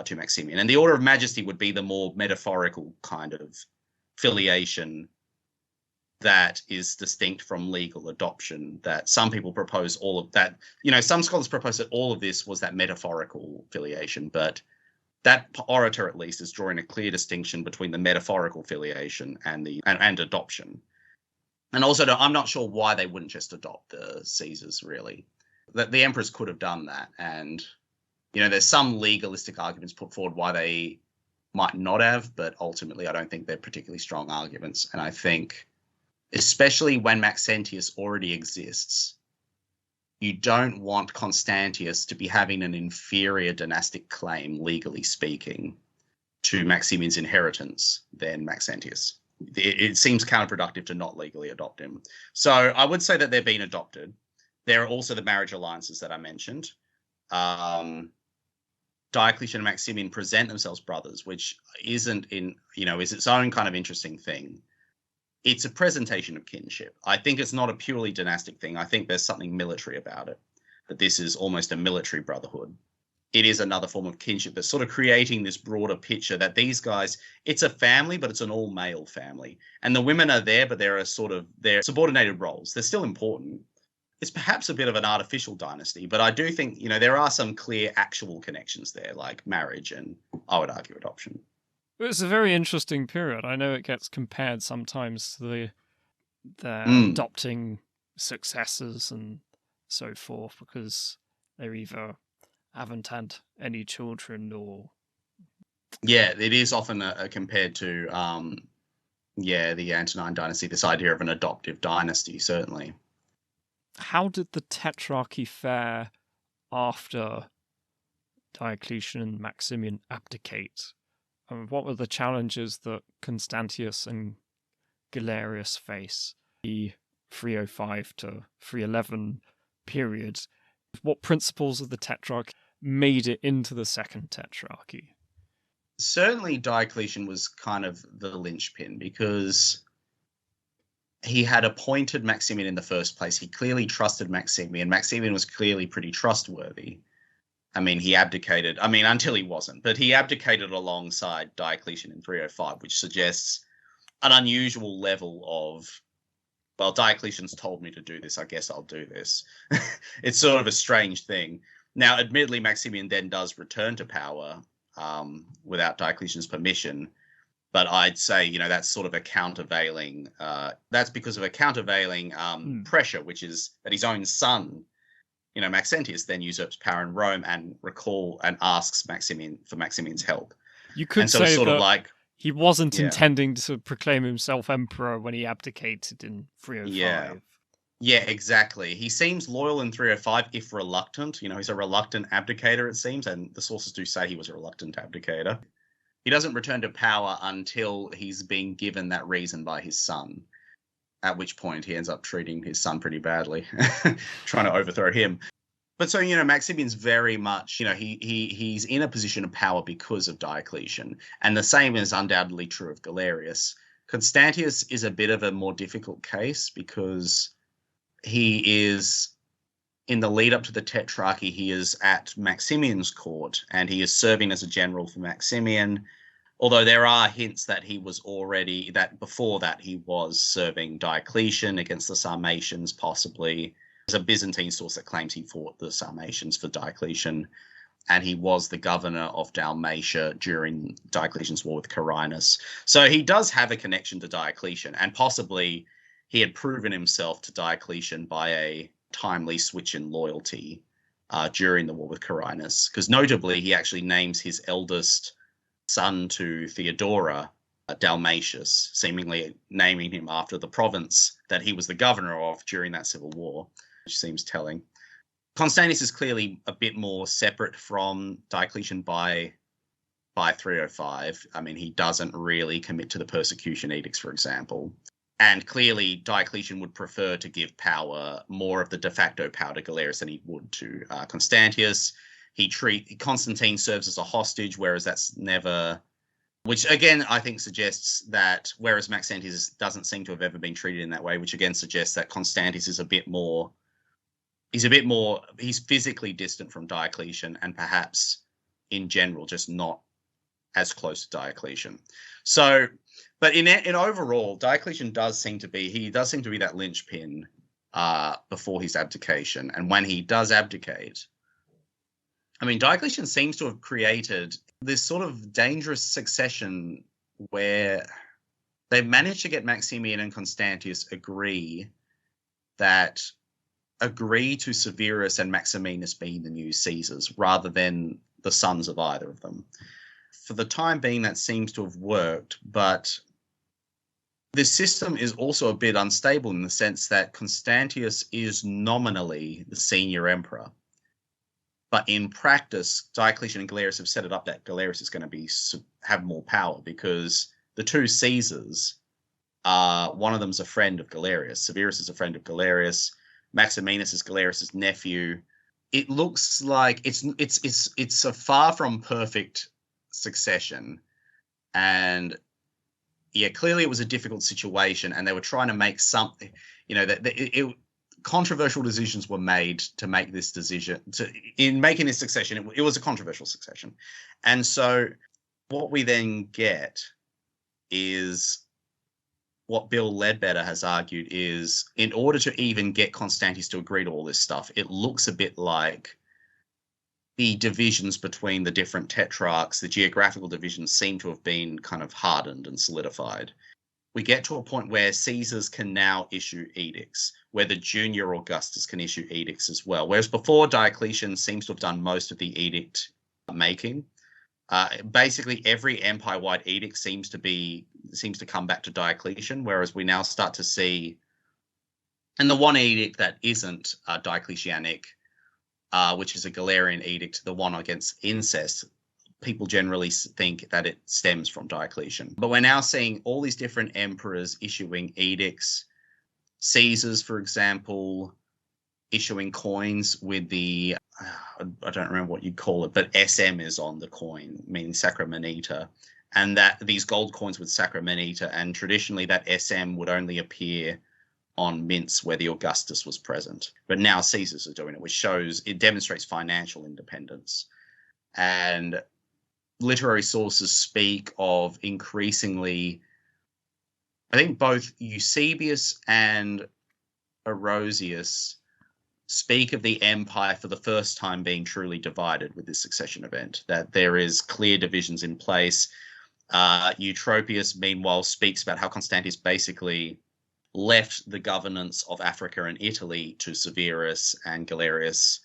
to Maximian. And the order of majesty would be the more metaphorical kind of filiation that is distinct from legal adoption, that some people propose all of that. Some scholars propose that all of this was that metaphorical filiation, but that orator at least is drawing a clear distinction between the metaphorical filiation and adoption. And also, I'm not sure why they wouldn't just adopt the Caesars, really. That the emperors could have done that. And, there's some legalistic arguments put forward why they might not have, but ultimately I don't think they're particularly strong arguments. And I think, especially when Maxentius already exists, you don't want Constantius to be having an inferior dynastic claim, legally speaking, to Maximian's inheritance than Maxentius. It seems counterproductive to not legally adopt him. So I would say that they're being adopted. There are also the marriage alliances that I mentioned. Diocletian and Maximian present themselves brothers, which is its own kind of interesting thing. It's a presentation of kinship. I think it's not a purely dynastic thing. I think there's something military about it, that this is almost a military brotherhood. It is another form of kinship that's sort of creating this broader picture that these guys, it's a family, but it's an all-male family. And the women are there, but they're subordinated roles. They're still important. It's perhaps a bit of an artificial dynasty, but I do think, there are some clear actual connections there, like marriage and, I would argue, adoption. It's a very interesting period. I know it gets compared sometimes to the adopting successors and so forth, because they're either haven't had any children or... Yeah, it is often compared to, the Antonine dynasty, this idea of an adoptive dynasty, certainly. How did the Tetrarchy fare after Diocletian and Maximian abdicate? What were the challenges that Constantius and Galerius face? The 305 to 311 periods. What principles of the Tetrarchy made it into the Second Tetrarchy? Certainly Diocletian was kind of the linchpin, because he had appointed Maximian in the first place. He clearly trusted Maximian. Maximian was clearly pretty trustworthy. I mean, he abdicated, until he wasn't, but he abdicated alongside Diocletian in 305, which suggests an unusual level of, well, Diocletian's told me to do this, I guess I'll do this. It's sort of a strange thing. Now, admittedly, Maximian then does return to power without Diocletian's permission, but I'd say, that's sort of a countervailing, that's because of a countervailing pressure, which is that his own son, Maxentius then usurps power in Rome and asks Maximian for Maximian's help. You could so say sort that of like he wasn't intending to proclaim himself emperor when he abdicated in 305. Yeah, exactly. He seems loyal in 305, if reluctant. He's a reluctant abdicator, it seems, and the sources do say he was a reluctant abdicator. He doesn't return to power until he's been given that reason by his son, at which point he ends up treating his son pretty badly, trying to overthrow him. But so, Maximian's very much, he's in a position of power because of Diocletian. And the same is undoubtedly true of Galerius. Constantius is a bit of a more difficult case because he is in the lead up to the Tetrarchy, he is at Maximian's court, and he is serving as a general for Maximian. Although there are hints that before that he was serving Diocletian against the Sarmatians, possibly. There's a Byzantine source that claims he fought the Sarmatians for Diocletian, and he was the governor of Dalmatia during Diocletian's war with Carausius. So he does have a connection to Diocletian, and possibly he had proven himself to Diocletian by a timely switch in loyalty during the war with Carausius, because notably he actually names his eldest son to Theodora Dalmatius, seemingly naming him after the province that he was the governor of during that civil war, which seems telling. Constantius is clearly a bit more separate from Diocletian by 305. I mean, he doesn't really commit to the persecution edicts, for example. And clearly, Diocletian would prefer to give more of the de facto power to Galerius than he would to Constantius. Constantine serves as a hostage, whereas that's never... Which, again, I think suggests that, whereas Maxentius doesn't seem to have ever been treated in that way, which again suggests that Constantius is he's physically distant from Diocletian, and perhaps in general just not as close to Diocletian. So, but in overall, Diocletian does seem to be that linchpin before his abdication. And when he does abdicate, I mean, Diocletian seems to have created this sort of dangerous succession where they've managed to get Maximian and Constantius agree to Severus and Maximinus being the new Caesars rather than the sons of either of them. For the time being, that seems to have worked, but this system is also a bit unstable in the sense that Constantius is nominally the senior emperor. But in practice, Diocletian and Galerius have set it up that Galerius is going to have more power, because the two Caesars, one of them's a friend of Galerius. Severus is a friend of Galerius. Maximinus is Galerius's nephew. It looks like it's a far from perfect succession, and yeah, clearly it was a difficult situation, and they were trying to make something. Controversial decisions were made to make this decision. In making this succession, it was a controversial succession, and so what we then get is what Bill Ledbetter has argued is, in order to even get Constantius to agree to all this stuff, it looks a bit like the divisions between the different tetrarchs, the geographical divisions, seem to have been kind of hardened and solidified. We get to a point where Caesars can now issue edicts, where the junior Augustus can issue edicts as well. Whereas before, Diocletian seems to have done most of the edict making. Basically, every empire-wide edict seems to come back to Diocletian, whereas we now start to see, and the one edict that isn't Diocletianic, which is a Galerian edict, the one against incest, people generally think that it stems from Diocletian. But we're now seeing all these different emperors issuing edicts. Caesars, for example, issuing coins with the, I don't remember what you'd call it, but SM is on the coin, meaning Sacra Moneta, and that these gold coins with Sacra Moneta, and traditionally that SM would only appear on mints where the Augustus was present. But now Caesars are doing it, which demonstrates financial independence. And literary sources speak of increasingly, I think both Eusebius and Carausius speak of the empire for the first time being truly divided with this succession event, that there is clear divisions in place. Eutropius, meanwhile, speaks about how Constantius basically left the governance of Africa and Italy to Severus and Galerius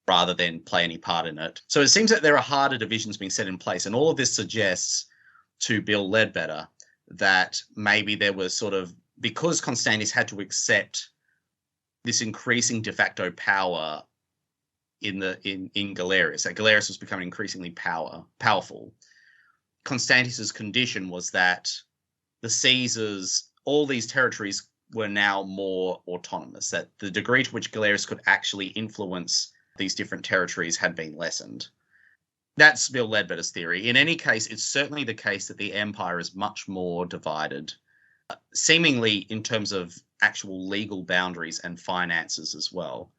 rather than play any part in it. So it seems that there are harder divisions being set in place, and all of this suggests to Bill Ledbetter that maybe there was sort of, because Constantius had to accept this increasing de facto power in Galerius, that Galerius was becoming increasingly powerful. Constantius's condition was that the Caesars, all these territories were now more autonomous, that the degree to which Galerius could actually influence these different territories had been lessened. That's Bill Ledbetter's theory. In any case, it's certainly the case that the empire is much more divided, seemingly in terms of actual legal boundaries and finances as well.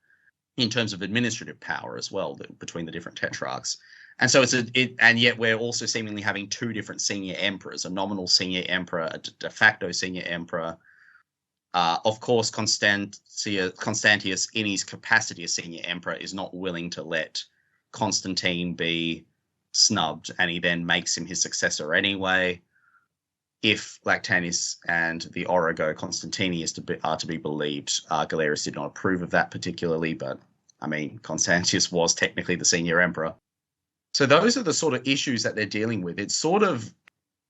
in terms of administrative power as well between the different tetrarchs. And so and yet we're also seemingly having two different senior emperors, a nominal senior emperor, a de facto senior emperor. Of course, Constantius, in his capacity as senior emperor, is not willing to let Constantine be snubbed, and he then makes him his successor anyway. If Lactantius and the Origo Constantini are to be believed, Galerius did not approve of that particularly, but I mean, Constantius was technically the senior emperor. So those are the sort of issues that they're dealing with. It's sort of,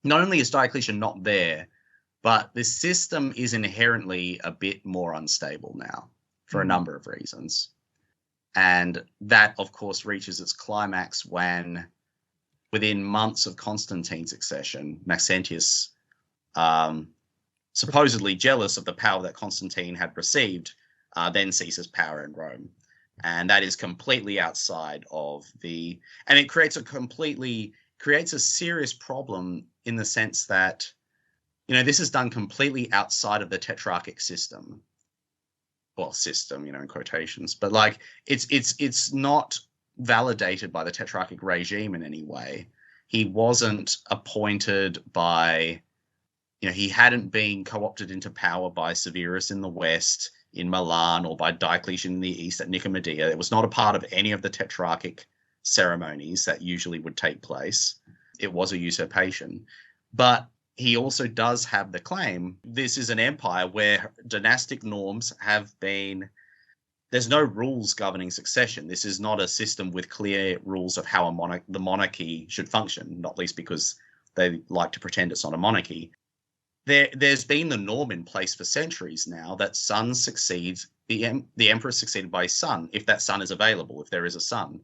not only is Diocletian not there, but the system is inherently a bit more unstable now for a number of reasons. And that, of course, reaches its climax when, within months of Constantine's accession, Maxentius, supposedly jealous of the power that Constantine had received, then seizes power in Rome. And that is completely outside of and it creates a serious problem in the sense that, this is done completely outside of the tetrarchic system. Well, system, in quotations, but like it's not validated by the tetrarchic regime in any way. He wasn't appointed by, he hadn't been co-opted into power by Severus in the West, in Milan, or by Diocletian in the East at Nicomedia. It was not a part of any of the tetrarchic ceremonies that usually would take place. It was a usurpation. But he also does have the claim, this is an empire where dynastic norms there's no rules governing succession. This is not a system with clear rules of how the monarchy should function, not least because they like to pretend it's not a monarchy. There's been the norm in place for centuries now that sons succeed, the emperor is succeeded by his son, if that son is available, if there is a son.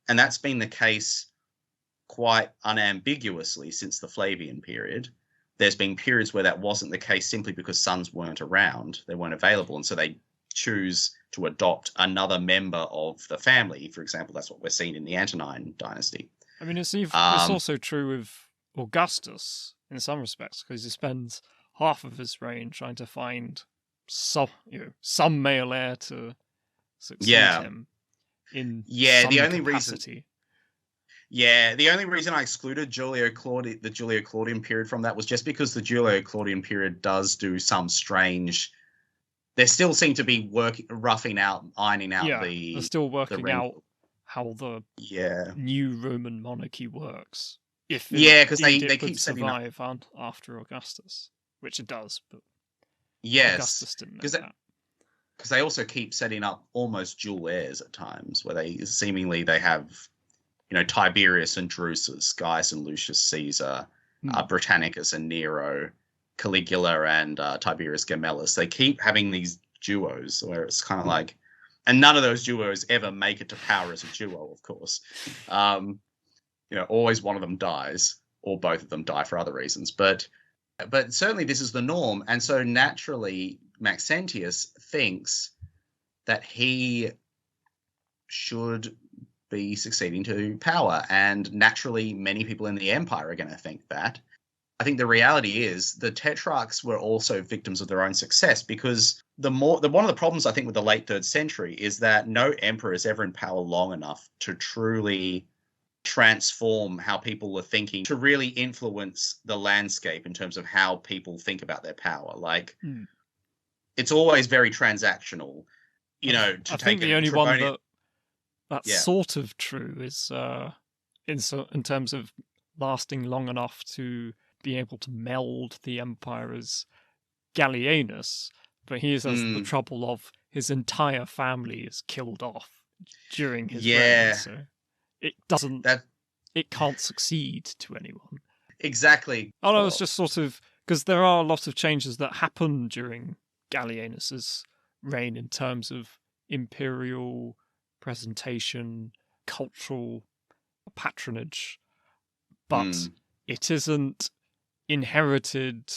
And that's been the case quite unambiguously since the Flavian period. There's been periods where that wasn't the case simply because sons weren't around, they weren't available, and so they choose to adopt another member of the family. For example, that's what we're seeing in the Antonine dynasty. I mean, it's also true with Augustus in some respects, because he spends half of his reign trying to find some male heir to succeed him in some the only capacity. The only reason I excluded the Julio-Claudian period from that was just because the Julio-Claudian period does do some strange. They still seem to be ironing out they're still working out how the new Roman monarchy works. Because they keep keep setting up after Augustus, which it does, but Augustus didn't know that. Because they also keep setting up almost dual heirs at times, where they have, Tiberius and Drusus, Gaius and Lucius Caesar, Britannicus and Nero, Caligula and Tiberius Gemellus. They keep having these duos where it's kind of like, and none of those duos ever make it to power as a duo, of course. Always one of them dies, or both of them die for other reasons. But certainly this is the norm. And so naturally, Maxentius thinks that he should be succeeding to power. And naturally, many people in the empire are going to think that. I think the reality is the tetrarchs were also victims of their own success, because one of the problems, I think, with the late 3rd century is that no emperor is ever in power long enough to truly transform how people were thinking, to really influence the landscape in terms of how people think about their power. It's always very transactional. I think the only one that's sort of true is in terms of lasting long enough to be able to meld the empire as Gallienus, but he has the trouble of his entire family is killed off during his reign, so it can't succeed to anyone. Exactly. Oh no, it's just sort of because there are a lot of changes that happen during Gallienus's reign in terms of imperial presentation, cultural patronage, but it isn't inherited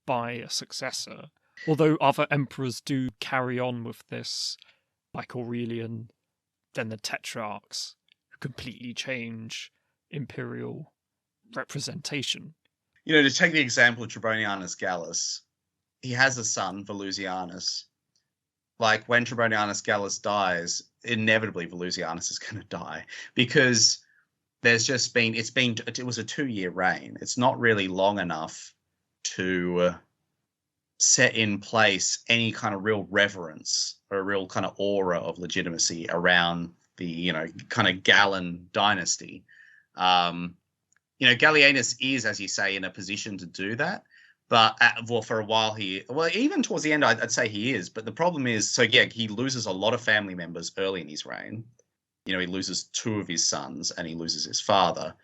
by a successor. Although other emperors do carry on with this, like Aurelian, then the Tetrarchs, who completely change imperial representation. To take the example of Trebonianus Gallus, he has a son, Volusianus, like when Trebonianus Gallus dies, inevitably Volusianus is going to die, because there's just been, it was a 2-year reign. It's not really long enough to set in place any kind of real reverence or a real kind of aura of legitimacy around the, kind of Gallan dynasty. Gallienus is, as you say, in a position to do that. But for a while even towards the end, I'd say he is. But the problem is, he loses a lot of family members early in his reign. He loses 2 of his sons and he loses his father.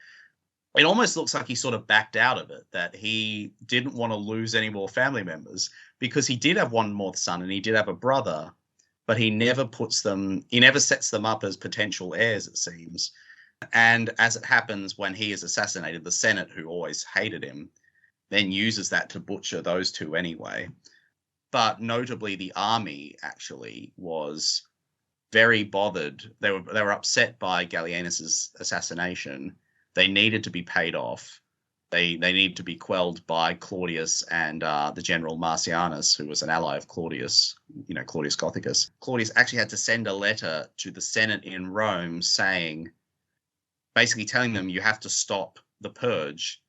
It almost looks like he sort of backed out of it, that he didn't want to lose any more family members, because he did have one more son and he did have a brother, but he never sets them up as potential heirs, it seems. And as it happens, when he is assassinated, the Senate, who always hated him, then uses that to butcher those 2 anyway. But notably, the army actually was very bothered. They were upset by Gallienus's assassination. They needed to be paid off. They needed to be quelled by Claudius and the general Marcianus, who was an ally of Claudius, Claudius Gothicus. Claudius actually had to send a letter to the Senate in Rome basically telling them, you have to stop the purge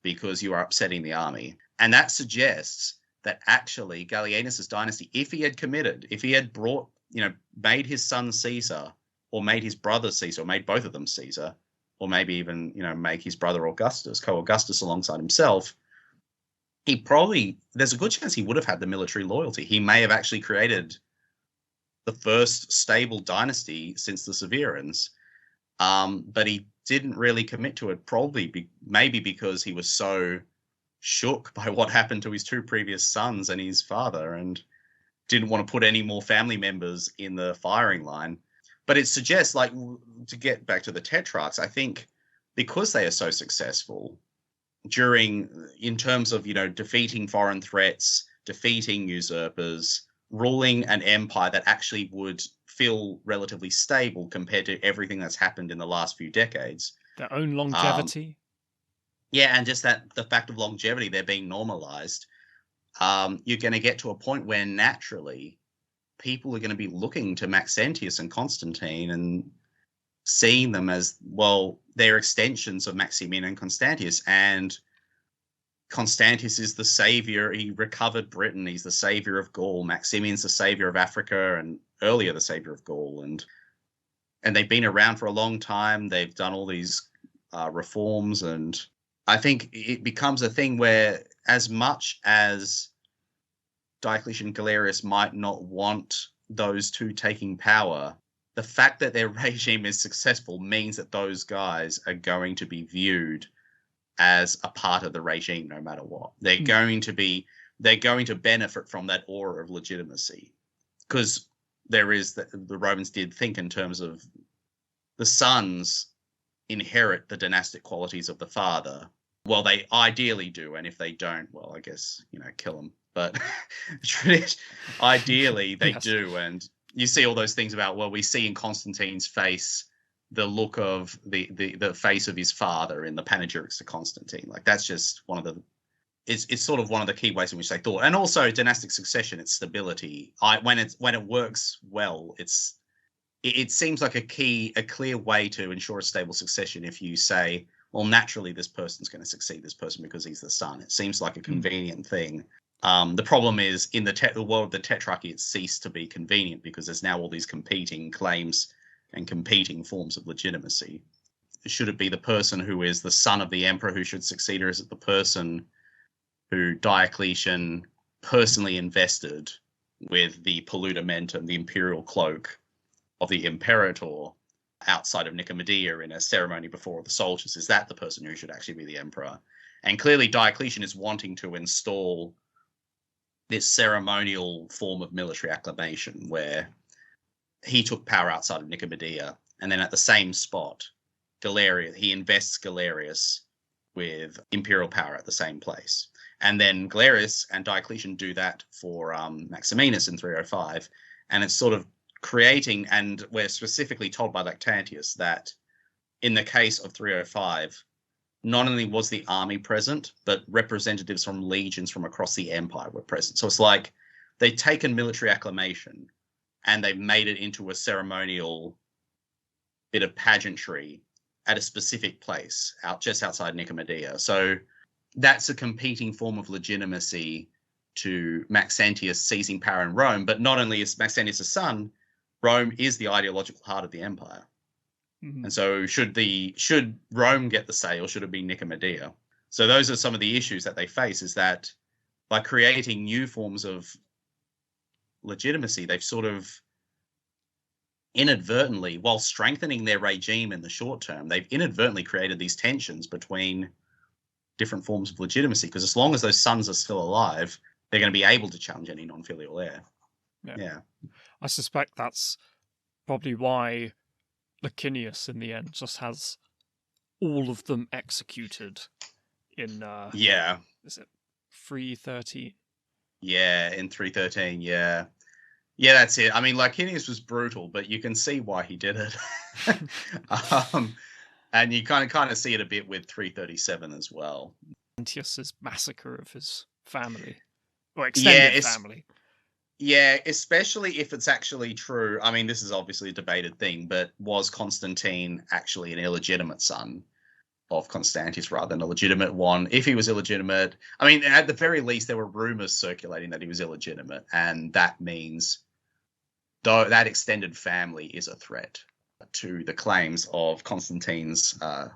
because you are upsetting the army. And that suggests that actually Gallienus's dynasty, if he had made his son Caesar, or made his brother Caesar, or made both of them Caesar, or maybe even, make his brother Augustus, co-Augustus alongside himself, there's a good chance he would have had the military loyalty. He may have actually created the first stable dynasty since the Severans, but he didn't really commit to it, maybe because he was so shook by what happened to his 2 previous sons and his father, and didn't want to put any more family members in the firing line. But it suggests, to get back to the Tetrarchs, I think because they are so successful in terms of, defeating foreign threats, defeating usurpers, ruling an empire that actually would feel relatively stable compared to everything that's happened in the last few decades. Their own longevity. And just the fact of longevity, they're being normalized. You're going to get to a point where naturally people are going to be looking to Maxentius and Constantine and seeing them as, well, they're extensions of Maximian and Constantius. And Constantius is the savior. He recovered Britain. He's the savior of Gaul. Maximian's the savior of Africa, and earlier the savior of Gaul. And they've been around for a long time. They've done all these reforms. And I think it becomes a thing where, as much as Diocletian and Galerius might not want those 2 taking power, the fact that their regime is successful means that those guys are going to be viewed as a part of the regime no matter what. They're going to benefit from that aura of legitimacy, because the Romans did think in terms of the sons inherit the dynastic qualities of the father. Well, they ideally do, and if they don't, well, I guess, kill them. But ideally they do, and you see all those things about, well, we see in Constantine's face the look of the face of his father in the panegyrics to Constantine. That's just it's sort of one of the key ways in which they thought. And also dynastic succession, its stability. When it works well, it seems like a clear way to ensure a stable succession. If you say, well, naturally this person's going to succeed this person because he's the son, it seems like a convenient thing. The problem is, in the world of the Tetrarchy, it's ceased to be convenient because there's now all these competing claims and competing forms of legitimacy. Should it be the person who is the son of the emperor who should succeed, or is it the person who Diocletian personally invested with the pollumentum, the imperial cloak of the imperator outside of Nicomedia in a ceremony before the soldiers? Is that the person who should actually be the emperor? And clearly Diocletian is wanting to install this ceremonial form of military acclamation where he took power outside of Nicomedia, and then at the same spot, he invests Galerius with imperial power at the same place. And then Galerius and Diocletian do that for Maximinus in 305, and it's sort of creating, and we're specifically told by Lactantius that in the case of 305, not only was the army present, but representatives from legions from across the empire were present. So it's like they'd taken military acclamation, and they've made it into a ceremonial bit of pageantry at a specific place just outside Nicomedia. So that's a competing form of legitimacy to Maxentius seizing power in Rome. But not only is Maxentius a son, Rome is the ideological heart of the empire. And so should Rome get the say, or should it be Nicomedia? So those are some of the issues that they face, is that by creating new forms of legitimacy, they've sort of inadvertently, while strengthening their regime in the short term, they've inadvertently created these tensions between different forms of legitimacy, because as long as those sons are still alive, they're going to be able to challenge any non-filial heir. Yeah. I suspect that's probably why Licinius in the end just has all of them executed in is it 313? Yeah, in 313, yeah, that's it. I mean, Licinius was brutal, but you can see why he did it. And you kind of see it a bit with 337 as well. Maxentius's massacre of his family, or extended family. Yeah, especially if it's actually true. I mean, this is obviously a debated thing, but was Constantine actually an illegitimate son of Constantius rather than a legitimate one? If he was illegitimate, I mean, at the very least, there were rumors circulating that he was illegitimate, and that means that extended family is a threat to the claims of Constantine's. I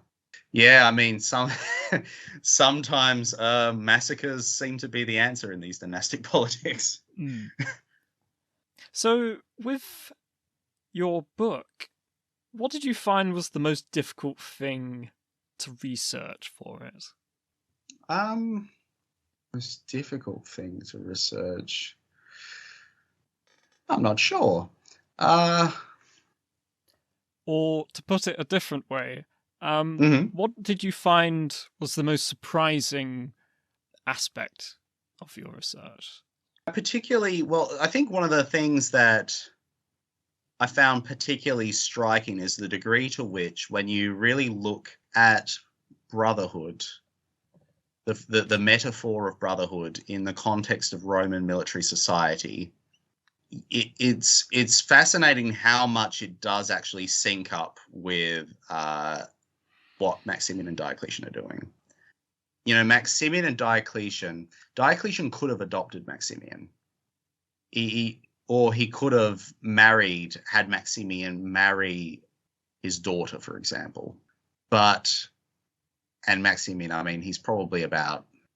mean, sometimes massacres seem to be the answer in these dynastic politics. So, with your book, what did you find was the most difficult thing to research for it? Most difficult thing to research? I'm not sure. Or to put it a different way, what did you find was the most surprising aspect of your research? Particularly, well, I think one of the things that I found particularly striking is the degree to which, when you really look at brotherhood, the metaphor of brotherhood in the context of Roman military society, it's fascinating how much it does actually sync up with what Maximian and Diocletian are doing. You know, Maximian and Diocletian could have adopted Maximian. He could have had Maximian marry his daughter, for example. And Maximian, I mean, he's probably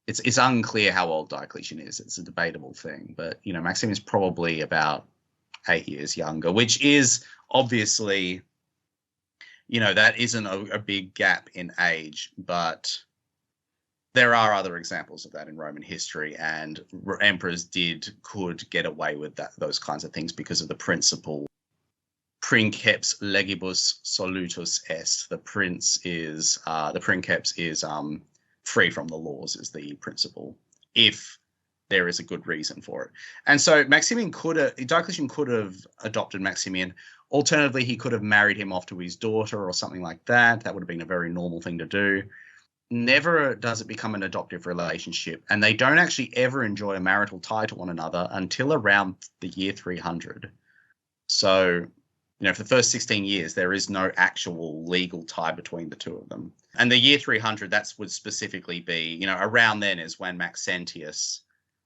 it's unclear how old Diocletian is. It's a debatable thing. But, you know, Maximian's probably about 8 years younger, which is obviously, you know, that isn't a big gap in age, but there are other examples of that in Roman history, and emperors could get away with those kinds of things because of the principle princeps legibus solutus est. The princeps is free from the laws, is the principle, if there is a good reason for it. And so Diocletian could have adopted Maximian. Alternatively, he could have married him off to his daughter or something like that. That would have been a very normal thing to do. Never does it become an adoptive relationship, and they don't actually ever enjoy a marital tie to one another until around the year 300. So, you know, for the first 16 years, there is no actual legal tie between the two of them. And the year 300, that would specifically be, you know, around then is when Maxentius,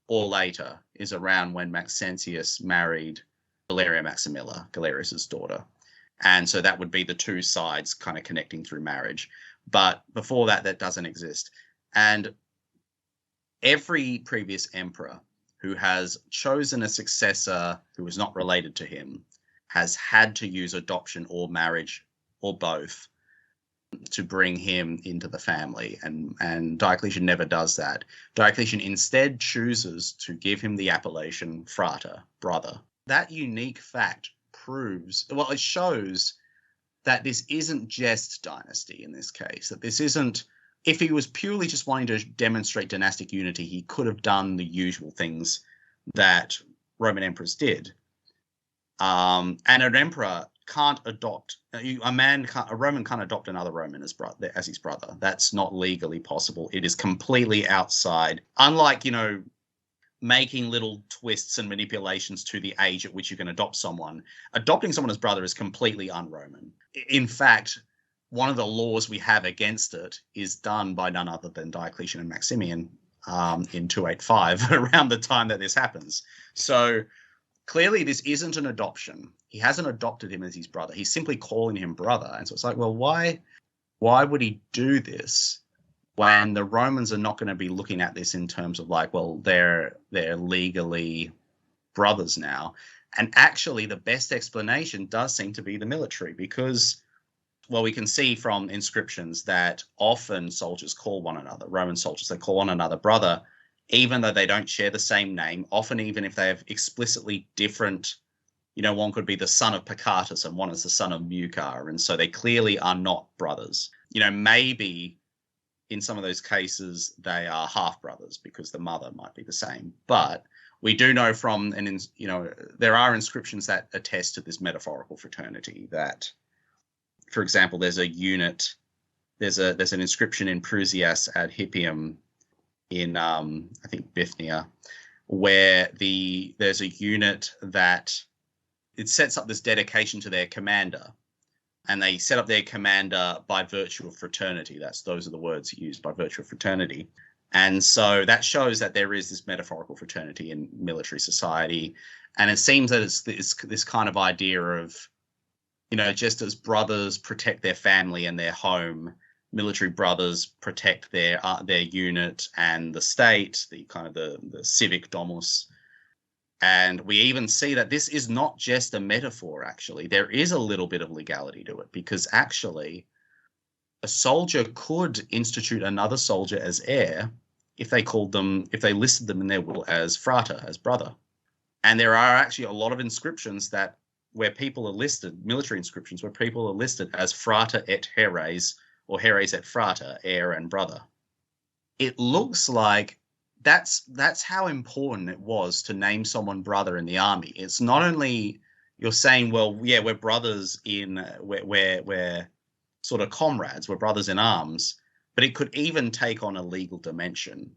or later, is around when Maxentius married Galeria Maximilla, Galerius's daughter. And so that would be the two sides kind of connecting through marriage. But before that, that doesn't exist. And every previous emperor who has chosen a successor who is not related to him has had to use adoption or marriage or both to bring him into the family. And Diocletian never does that. Diocletian instead chooses to give him the appellation frater, brother. That unique fact it shows that this isn't just dynasty in this case, that this isn't, if he was purely just wanting to demonstrate dynastic unity, he could have done the usual things that Roman emperors did. And an emperor can't adopt, a Roman can't adopt another Roman as his brother. That's not legally possible. It is completely outside. Unlike, you know, making little twists and manipulations to the age at which you can adopt someone. Adopting someone as brother is completely un-Roman. In fact, one of the laws we have against it is done by none other than Diocletian and Maximian in 285, around the time that this happens. So clearly this isn't an adoption. He hasn't adopted him as his brother. He's simply calling him brother. And so it's like, well, why would he do this when the Romans are not going to be looking at this in terms of like, well, they're legally brothers now? And actually the best explanation does seem to be the military, because, well, we can see from inscriptions that often soldiers call one another, Roman soldiers, they call one another brother, even though they don't share the same name, often even if they have explicitly different, one could be the son of Pacatus and one is the son of Mucar, and so they clearly are not brothers. Maybe in some of those cases they are half brothers because the mother might be the same. But we do know from, there are inscriptions that attest to this metaphorical fraternity. That, for example, there's an inscription in Prusias ad Hippium in I think Bithynia, where there's a unit that it sets up this dedication to their commander, and they set up their commander by virtue of fraternity. Those are the words used, by virtue of fraternity. And so that shows that there is this metaphorical fraternity in military society, and it seems that it's this kind of idea of, just as brothers protect their family and their home, military brothers protect their unit and the state, the kind of the civic domus. And we even see that this is not just a metaphor, actually. There is a little bit of legality to it, because actually a soldier could institute another soldier as heir if they listed them in their will as frater, as brother. And there are actually a lot of inscriptions where people are listed, military inscriptions, where people are listed as frater et heres, or heres et frater, heir and brother. It looks like that's how important it was to name someone brother in the army. It's not only you're saying, well, yeah, we're brothers we're sort of comrades, we're brothers in arms, but it could even take on a legal dimension,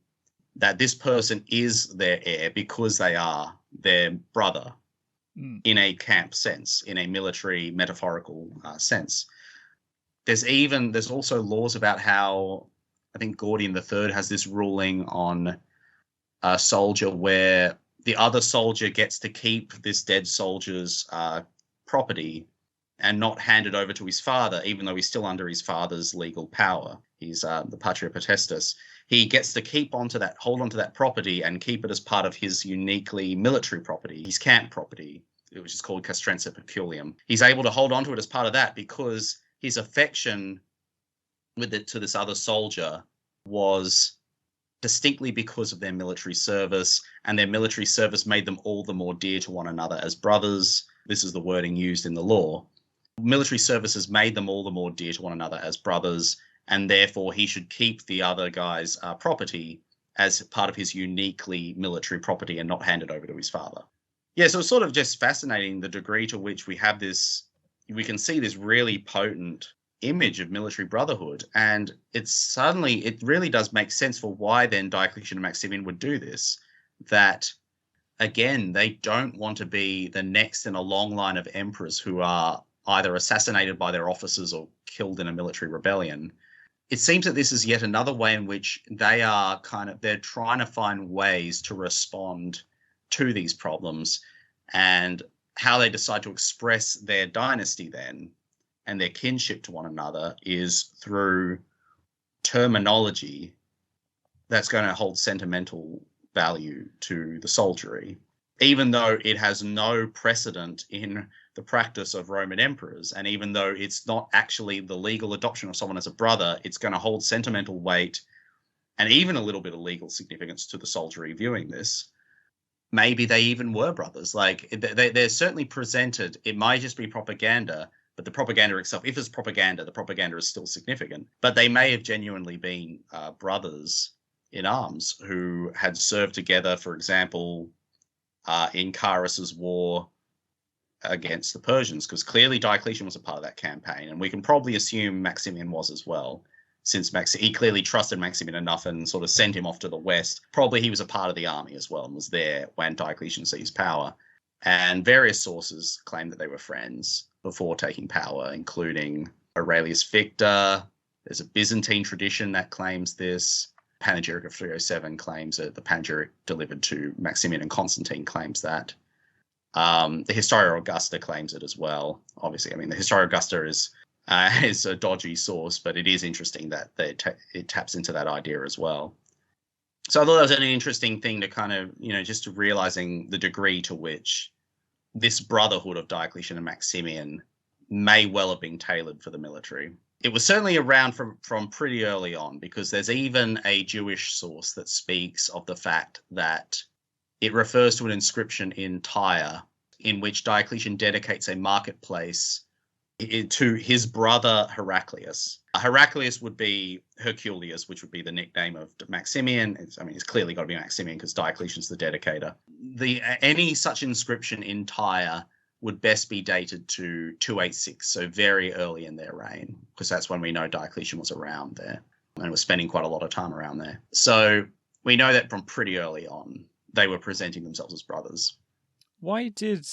that this person is their heir because they are their brother in a camp sense, in a military metaphorical sense. There's also laws about how, I think Gordian III has this ruling on a soldier where the other soldier gets to keep this dead soldier's property and not hand it over to his father, even though he's still under his father's legal power. He's the patria potestas. He gets to hold onto that property and keep it as part of his uniquely military property, his camp property, which is called castrensa peculium. He's able to hold onto it as part of that because his affection to this other soldier was distinctly because of their military service, and their military service made them all the more dear to one another as brothers. This is the wording used in the law. Military service has made them all the more dear to one another as brothers, and therefore he should keep the other guy's property as part of his uniquely military property and not hand it over to his father. Yeah, so it's sort of just fascinating the degree to which we can see this really potent image of military brotherhood, and it really does make sense for why then Diocletian and Maximian would do this. That, again, they don't want to be the next in a long line of emperors who are either assassinated by their officers or killed in a military rebellion. It seems that this is yet another way in which they're trying to find ways to respond to these problems, and how they decide to express their dynasty then and their kinship to one another is through terminology that's going to hold sentimental value to the soldiery, even though it has no precedent in the practice of Roman emperors. And even though it's not actually the legal adoption of someone as a brother, it's going to hold sentimental weight and even a little bit of legal significance to the soldiery viewing this. Maybe they even were brothers. Like they're certainly presented. It might just be propaganda, but the propaganda itself, if it's propaganda, the propaganda is still significant. But they may have genuinely been brothers in arms who had served together, for example, in Carus's war against the Persians, because clearly Diocletian was a part of that campaign, and we can probably assume Maximian was as well. since he clearly trusted Maximian enough and sort of sent him off to the west. Probably he was a part of the army as well and was there when Diocletian seized power. And various sources claim that they were friends before taking power, including Aurelius Victor. There's a Byzantine tradition that claims this. Panegyric of 307 claims it. The panegyric delivered to Maximian and Constantine claims that. The Historia Augusta claims it as well. Obviously, I mean, the Historia Augusta is a dodgy source, but it is interesting that it taps into that idea as well. So I thought that was an interesting thing to kind of, just realizing the degree to which this brotherhood of Diocletian and Maximian may well have been tailored for the military. It was certainly around from pretty early on, because there's even a Jewish source that speaks of the fact that it refers to an inscription in Tyre in which Diocletian dedicates a marketplace to his brother Heraclius. Heraclius would be Herculius, which would be the nickname of Maximian. It's clearly got to be Maximian because Diocletian's the dedicator. Any such inscription in Tyre would best be dated to 286, so very early in their reign, because that's when we know Diocletian was around there and was spending quite a lot of time around there. So we know that from pretty early on, they were presenting themselves as brothers. Why did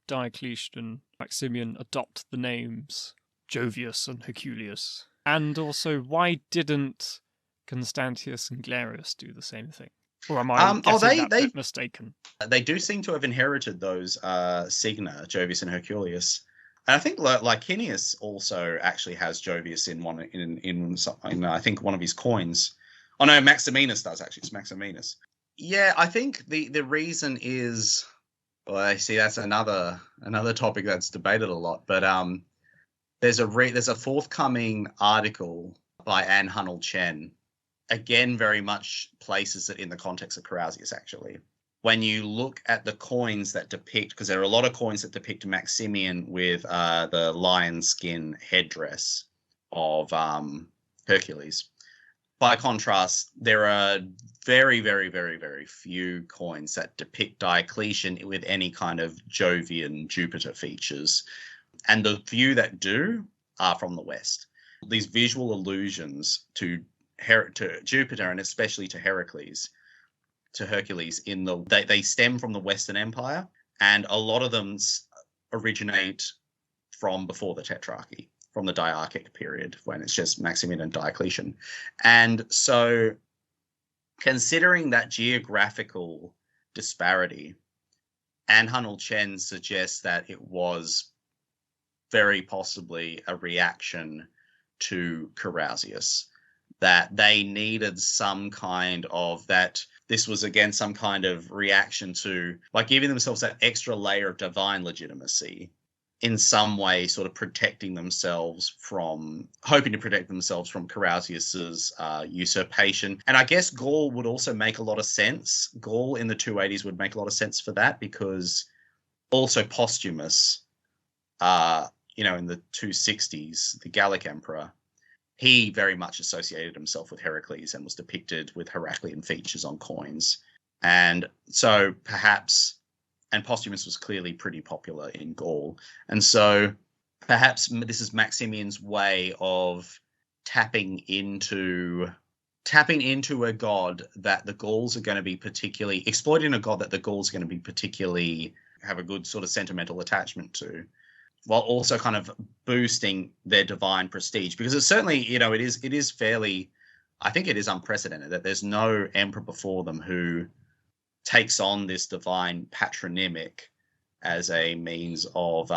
Diocletian and Maximian adopt the names Jovius and Herculius? And also, why didn't Constantius and Galerius do the same thing? Or am I getting that bit mistaken? They do seem to have inherited those signa, Jovius and Herculius. And I think Licinius also actually has Jovius in I think one of his coins. Oh no, Maximinus does actually. It's Maximinus. Yeah, I think the reason is, well, I see that's another topic that's debated a lot. But there's a forthcoming article by Anne Hunnell Chen. Again, very much places it in the context of Carausius, actually. When you look at the coins that depict, because there are a lot of coins that depict Maximian with the lion skin headdress of Hercules. By contrast, there are very, very, very, very few coins that depict Diocletian with any kind of Jovian Jupiter features. And the few that do are from the West. These visual allusions to Jupiter and especially to Hercules, they stem from the Western Empire, and a lot of them originate from before the Tetrarchy, from the Diarchic period, when it's just Maximian and Diocletian. And so, considering that geographical disparity, Anne Hunnell Chen suggests that it was very possibly a reaction to Carausius, that they needed some kind of that. This was, again, some kind of reaction to, like, giving themselves that extra layer of divine legitimacy, in some way sort of hoping to protect themselves from Carausius's usurpation. And I guess Gaul would also make a lot of sense. Gaul in the 280s would make a lot of sense for that, because also Postumus, in the 260s, the Gallic emperor, he very much associated himself with Heracles and was depicted with Heraclean features on coins. And so perhaps, and Postumus was clearly pretty popular in Gaul. And so perhaps this is Maximian's way of tapping into a god that the Gauls are going to be exploiting a god that the Gauls are going to be particularly have a good sort of sentimental attachment to, while also kind of boosting their divine prestige. Because it's certainly, it is fairly, I think it is unprecedented that there's no emperor before them who takes on this divine patronymic as a means of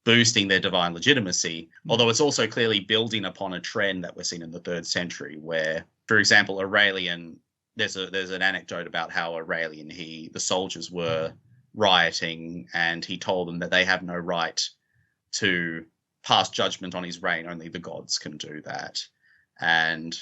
boosting their divine legitimacy. Although it's also clearly building upon a trend that we're seeing in the 3rd century, where, for example, Aurelian, there's an anecdote about how Aurelian, the soldiers were rioting, and he told them that they have no right to pass judgment on his reign. Only the gods can do that. And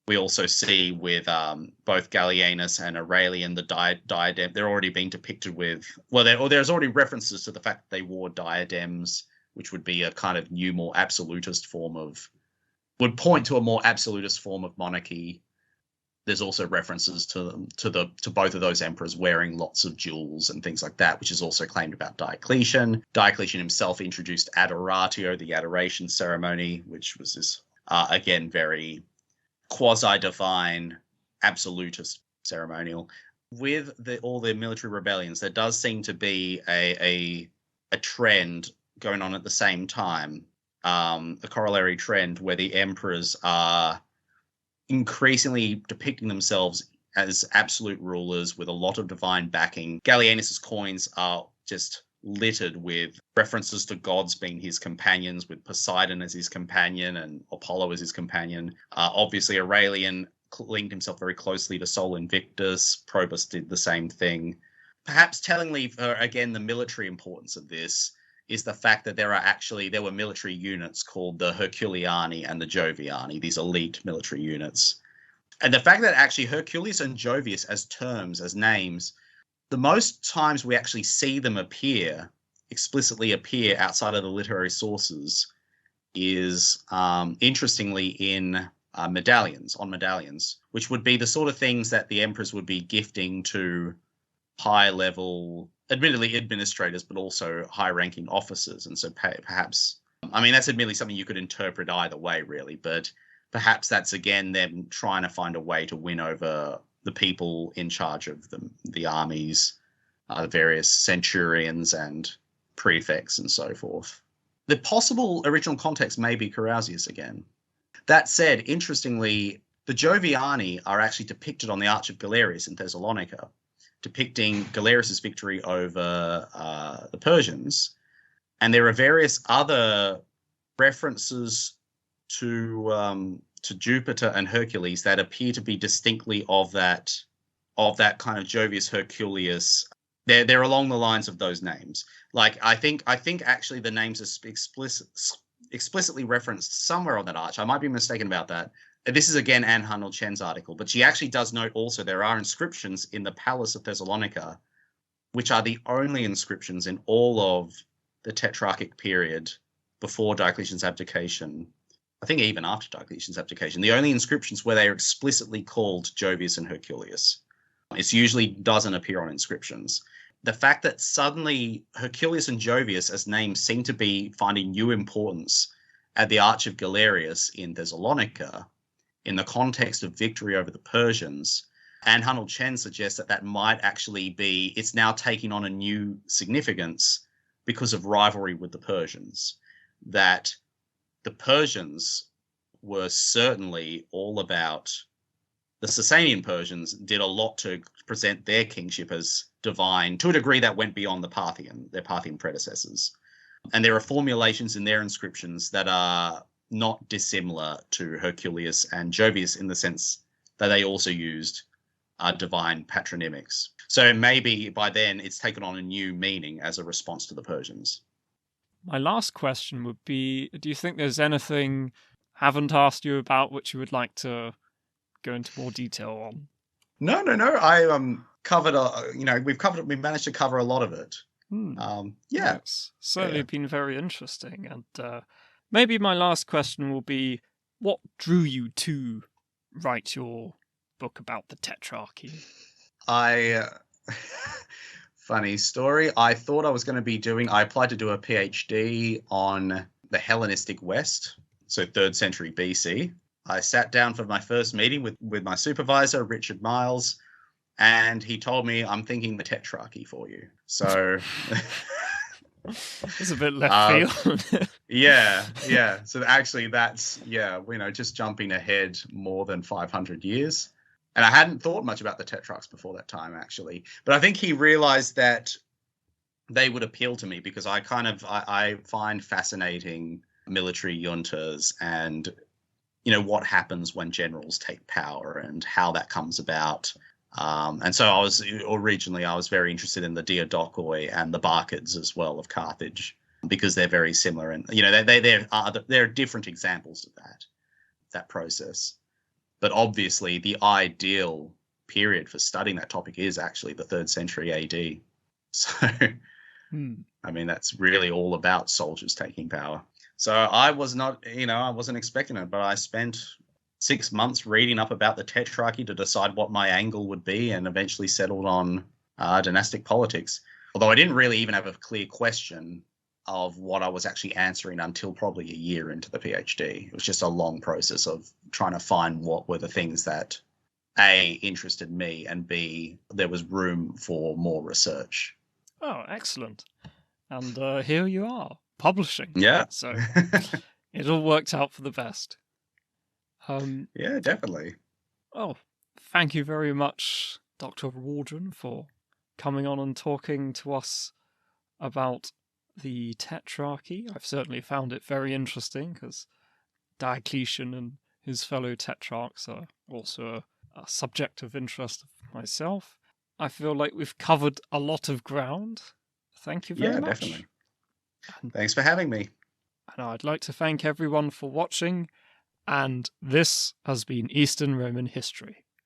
we also see with both Gallienus and Aurelian, the diadem, they're already being depicted with, there's already references to the fact that they wore diadems, which would be a kind of new, more absolutist would point to a more absolutist form of monarchy. There's also references to both of those emperors wearing lots of jewels and things like that, which is also claimed about Diocletian. Diocletian himself introduced adoratio, the adoration ceremony, which was this again, very quasi-divine, absolutist ceremonial. With all the military rebellions, there does seem to be a trend going on at the same time, a corollary trend where the emperors are increasingly depicting themselves as absolute rulers with a lot of divine backing. Gallienus's coins are just littered with references to gods being his companions, with Poseidon as his companion and Apollo as his companion. Obviously, Aurelian linked himself very closely to Sol Invictus. Probus did the same thing. Perhaps tellingly for, again, the military importance of this is the fact that there were military units called the Herculiani and the Joviani, these elite military units. And the fact that actually Herculius and Jovius as terms, as names, the most times we actually see them explicitly appear outside of the literary sources is, interestingly, in medallions, which would be the sort of things that the emperors would be gifting to high-level, admittedly administrators, but also high-ranking officers. And so perhaps, I mean, that's admittedly something you could interpret either way, really, but perhaps that's, again, them trying to find a way to win over the people in charge of the armies, the various centurions and prefects and so forth. The possible original context may be Carausius again. That said, interestingly, the Joviani are actually depicted on the Arch of Galerius in Thessalonica, depicting Galerius's victory over the Persians. And there are various other references to Jupiter and Hercules that appear to be distinctly of that kind of Jovius Herculeus. They're along the lines of those names. Like I think actually the names are explicitly referenced somewhere on that arch. I might be mistaken about that. This is again Anne Hunnell Chen's article, but she actually does note also there are inscriptions in the Palace of Thessalonica, which are the only inscriptions in all of the Tetrarchic period before Diocletian's abdication. I think even after Diocletian's abdication, the only inscriptions where they are explicitly called Jovius and Herculius. It usually doesn't appear on inscriptions. The fact that suddenly Herculius and Jovius as names seem to be finding new importance at the Arch of Galerius in Thessalonica in the context of victory over the Persians, and Hunnell Chen suggests that might actually be, it's now taking on a new significance because of rivalry with the Persians. That the Persians were certainly all about, the Sasanian Persians did a lot to present their kingship as divine to a degree that went beyond their Parthian predecessors. And there are formulations in their inscriptions that are not dissimilar to Herculius and Jovius in the sense that they also used divine patronymics. So maybe by then it's taken on a new meaning as a response to the Persians. My last question would be, do you think there's anything I haven't asked you about which you would like to go into more detail on? No. I covered, we've managed to cover a lot of it. Yeah. It's certainly been very interesting. And maybe my last question will be, what drew you to write your book about the Tetrarchy? Funny story. I thought I was going to be I applied to do a PhD on the Hellenistic West, so 3rd century BC. I sat down for my first meeting with my supervisor, Richard Miles, and he told me, I'm thinking the Tetrarchy for you. So it's a bit left field. Yeah. So actually that's, just jumping ahead more than 500 years. And I hadn't thought much about the Tetrarchs before that time, actually. But I think he realized that they would appeal to me because I find fascinating military juntas and, what happens when generals take power and how that comes about. And so I was very interested in the Diadochoi and the Barcids as well of Carthage because they're very similar. And, there are different examples of that process. But obviously, the ideal period for studying that topic is actually the 3rd century AD. So, I mean, that's really all about soldiers taking power. So I wasn't expecting it, but I spent 6 months reading up about the Tetrarchy to decide what my angle would be and eventually settled on dynastic politics. Although I didn't really even have a clear question of what I was actually answering until probably a year into the PhD. It was just a long process of trying to find what were the things that A, interested me, and B, there was room for more research. Oh, excellent. And here you are, publishing. Yeah. So it all worked out for the best. Yeah, definitely. Oh, thank you very much, Dr. Waldron, for coming on and talking to us about the Tetrarchy. I've certainly found it very interesting because Diocletian and his fellow tetrarchs are also a subject of interest of myself. I feel like we've covered a lot of ground. Thank you very much. Definitely. Thanks for having me. And I'd like to thank everyone for watching, and this has been Eastern Roman History.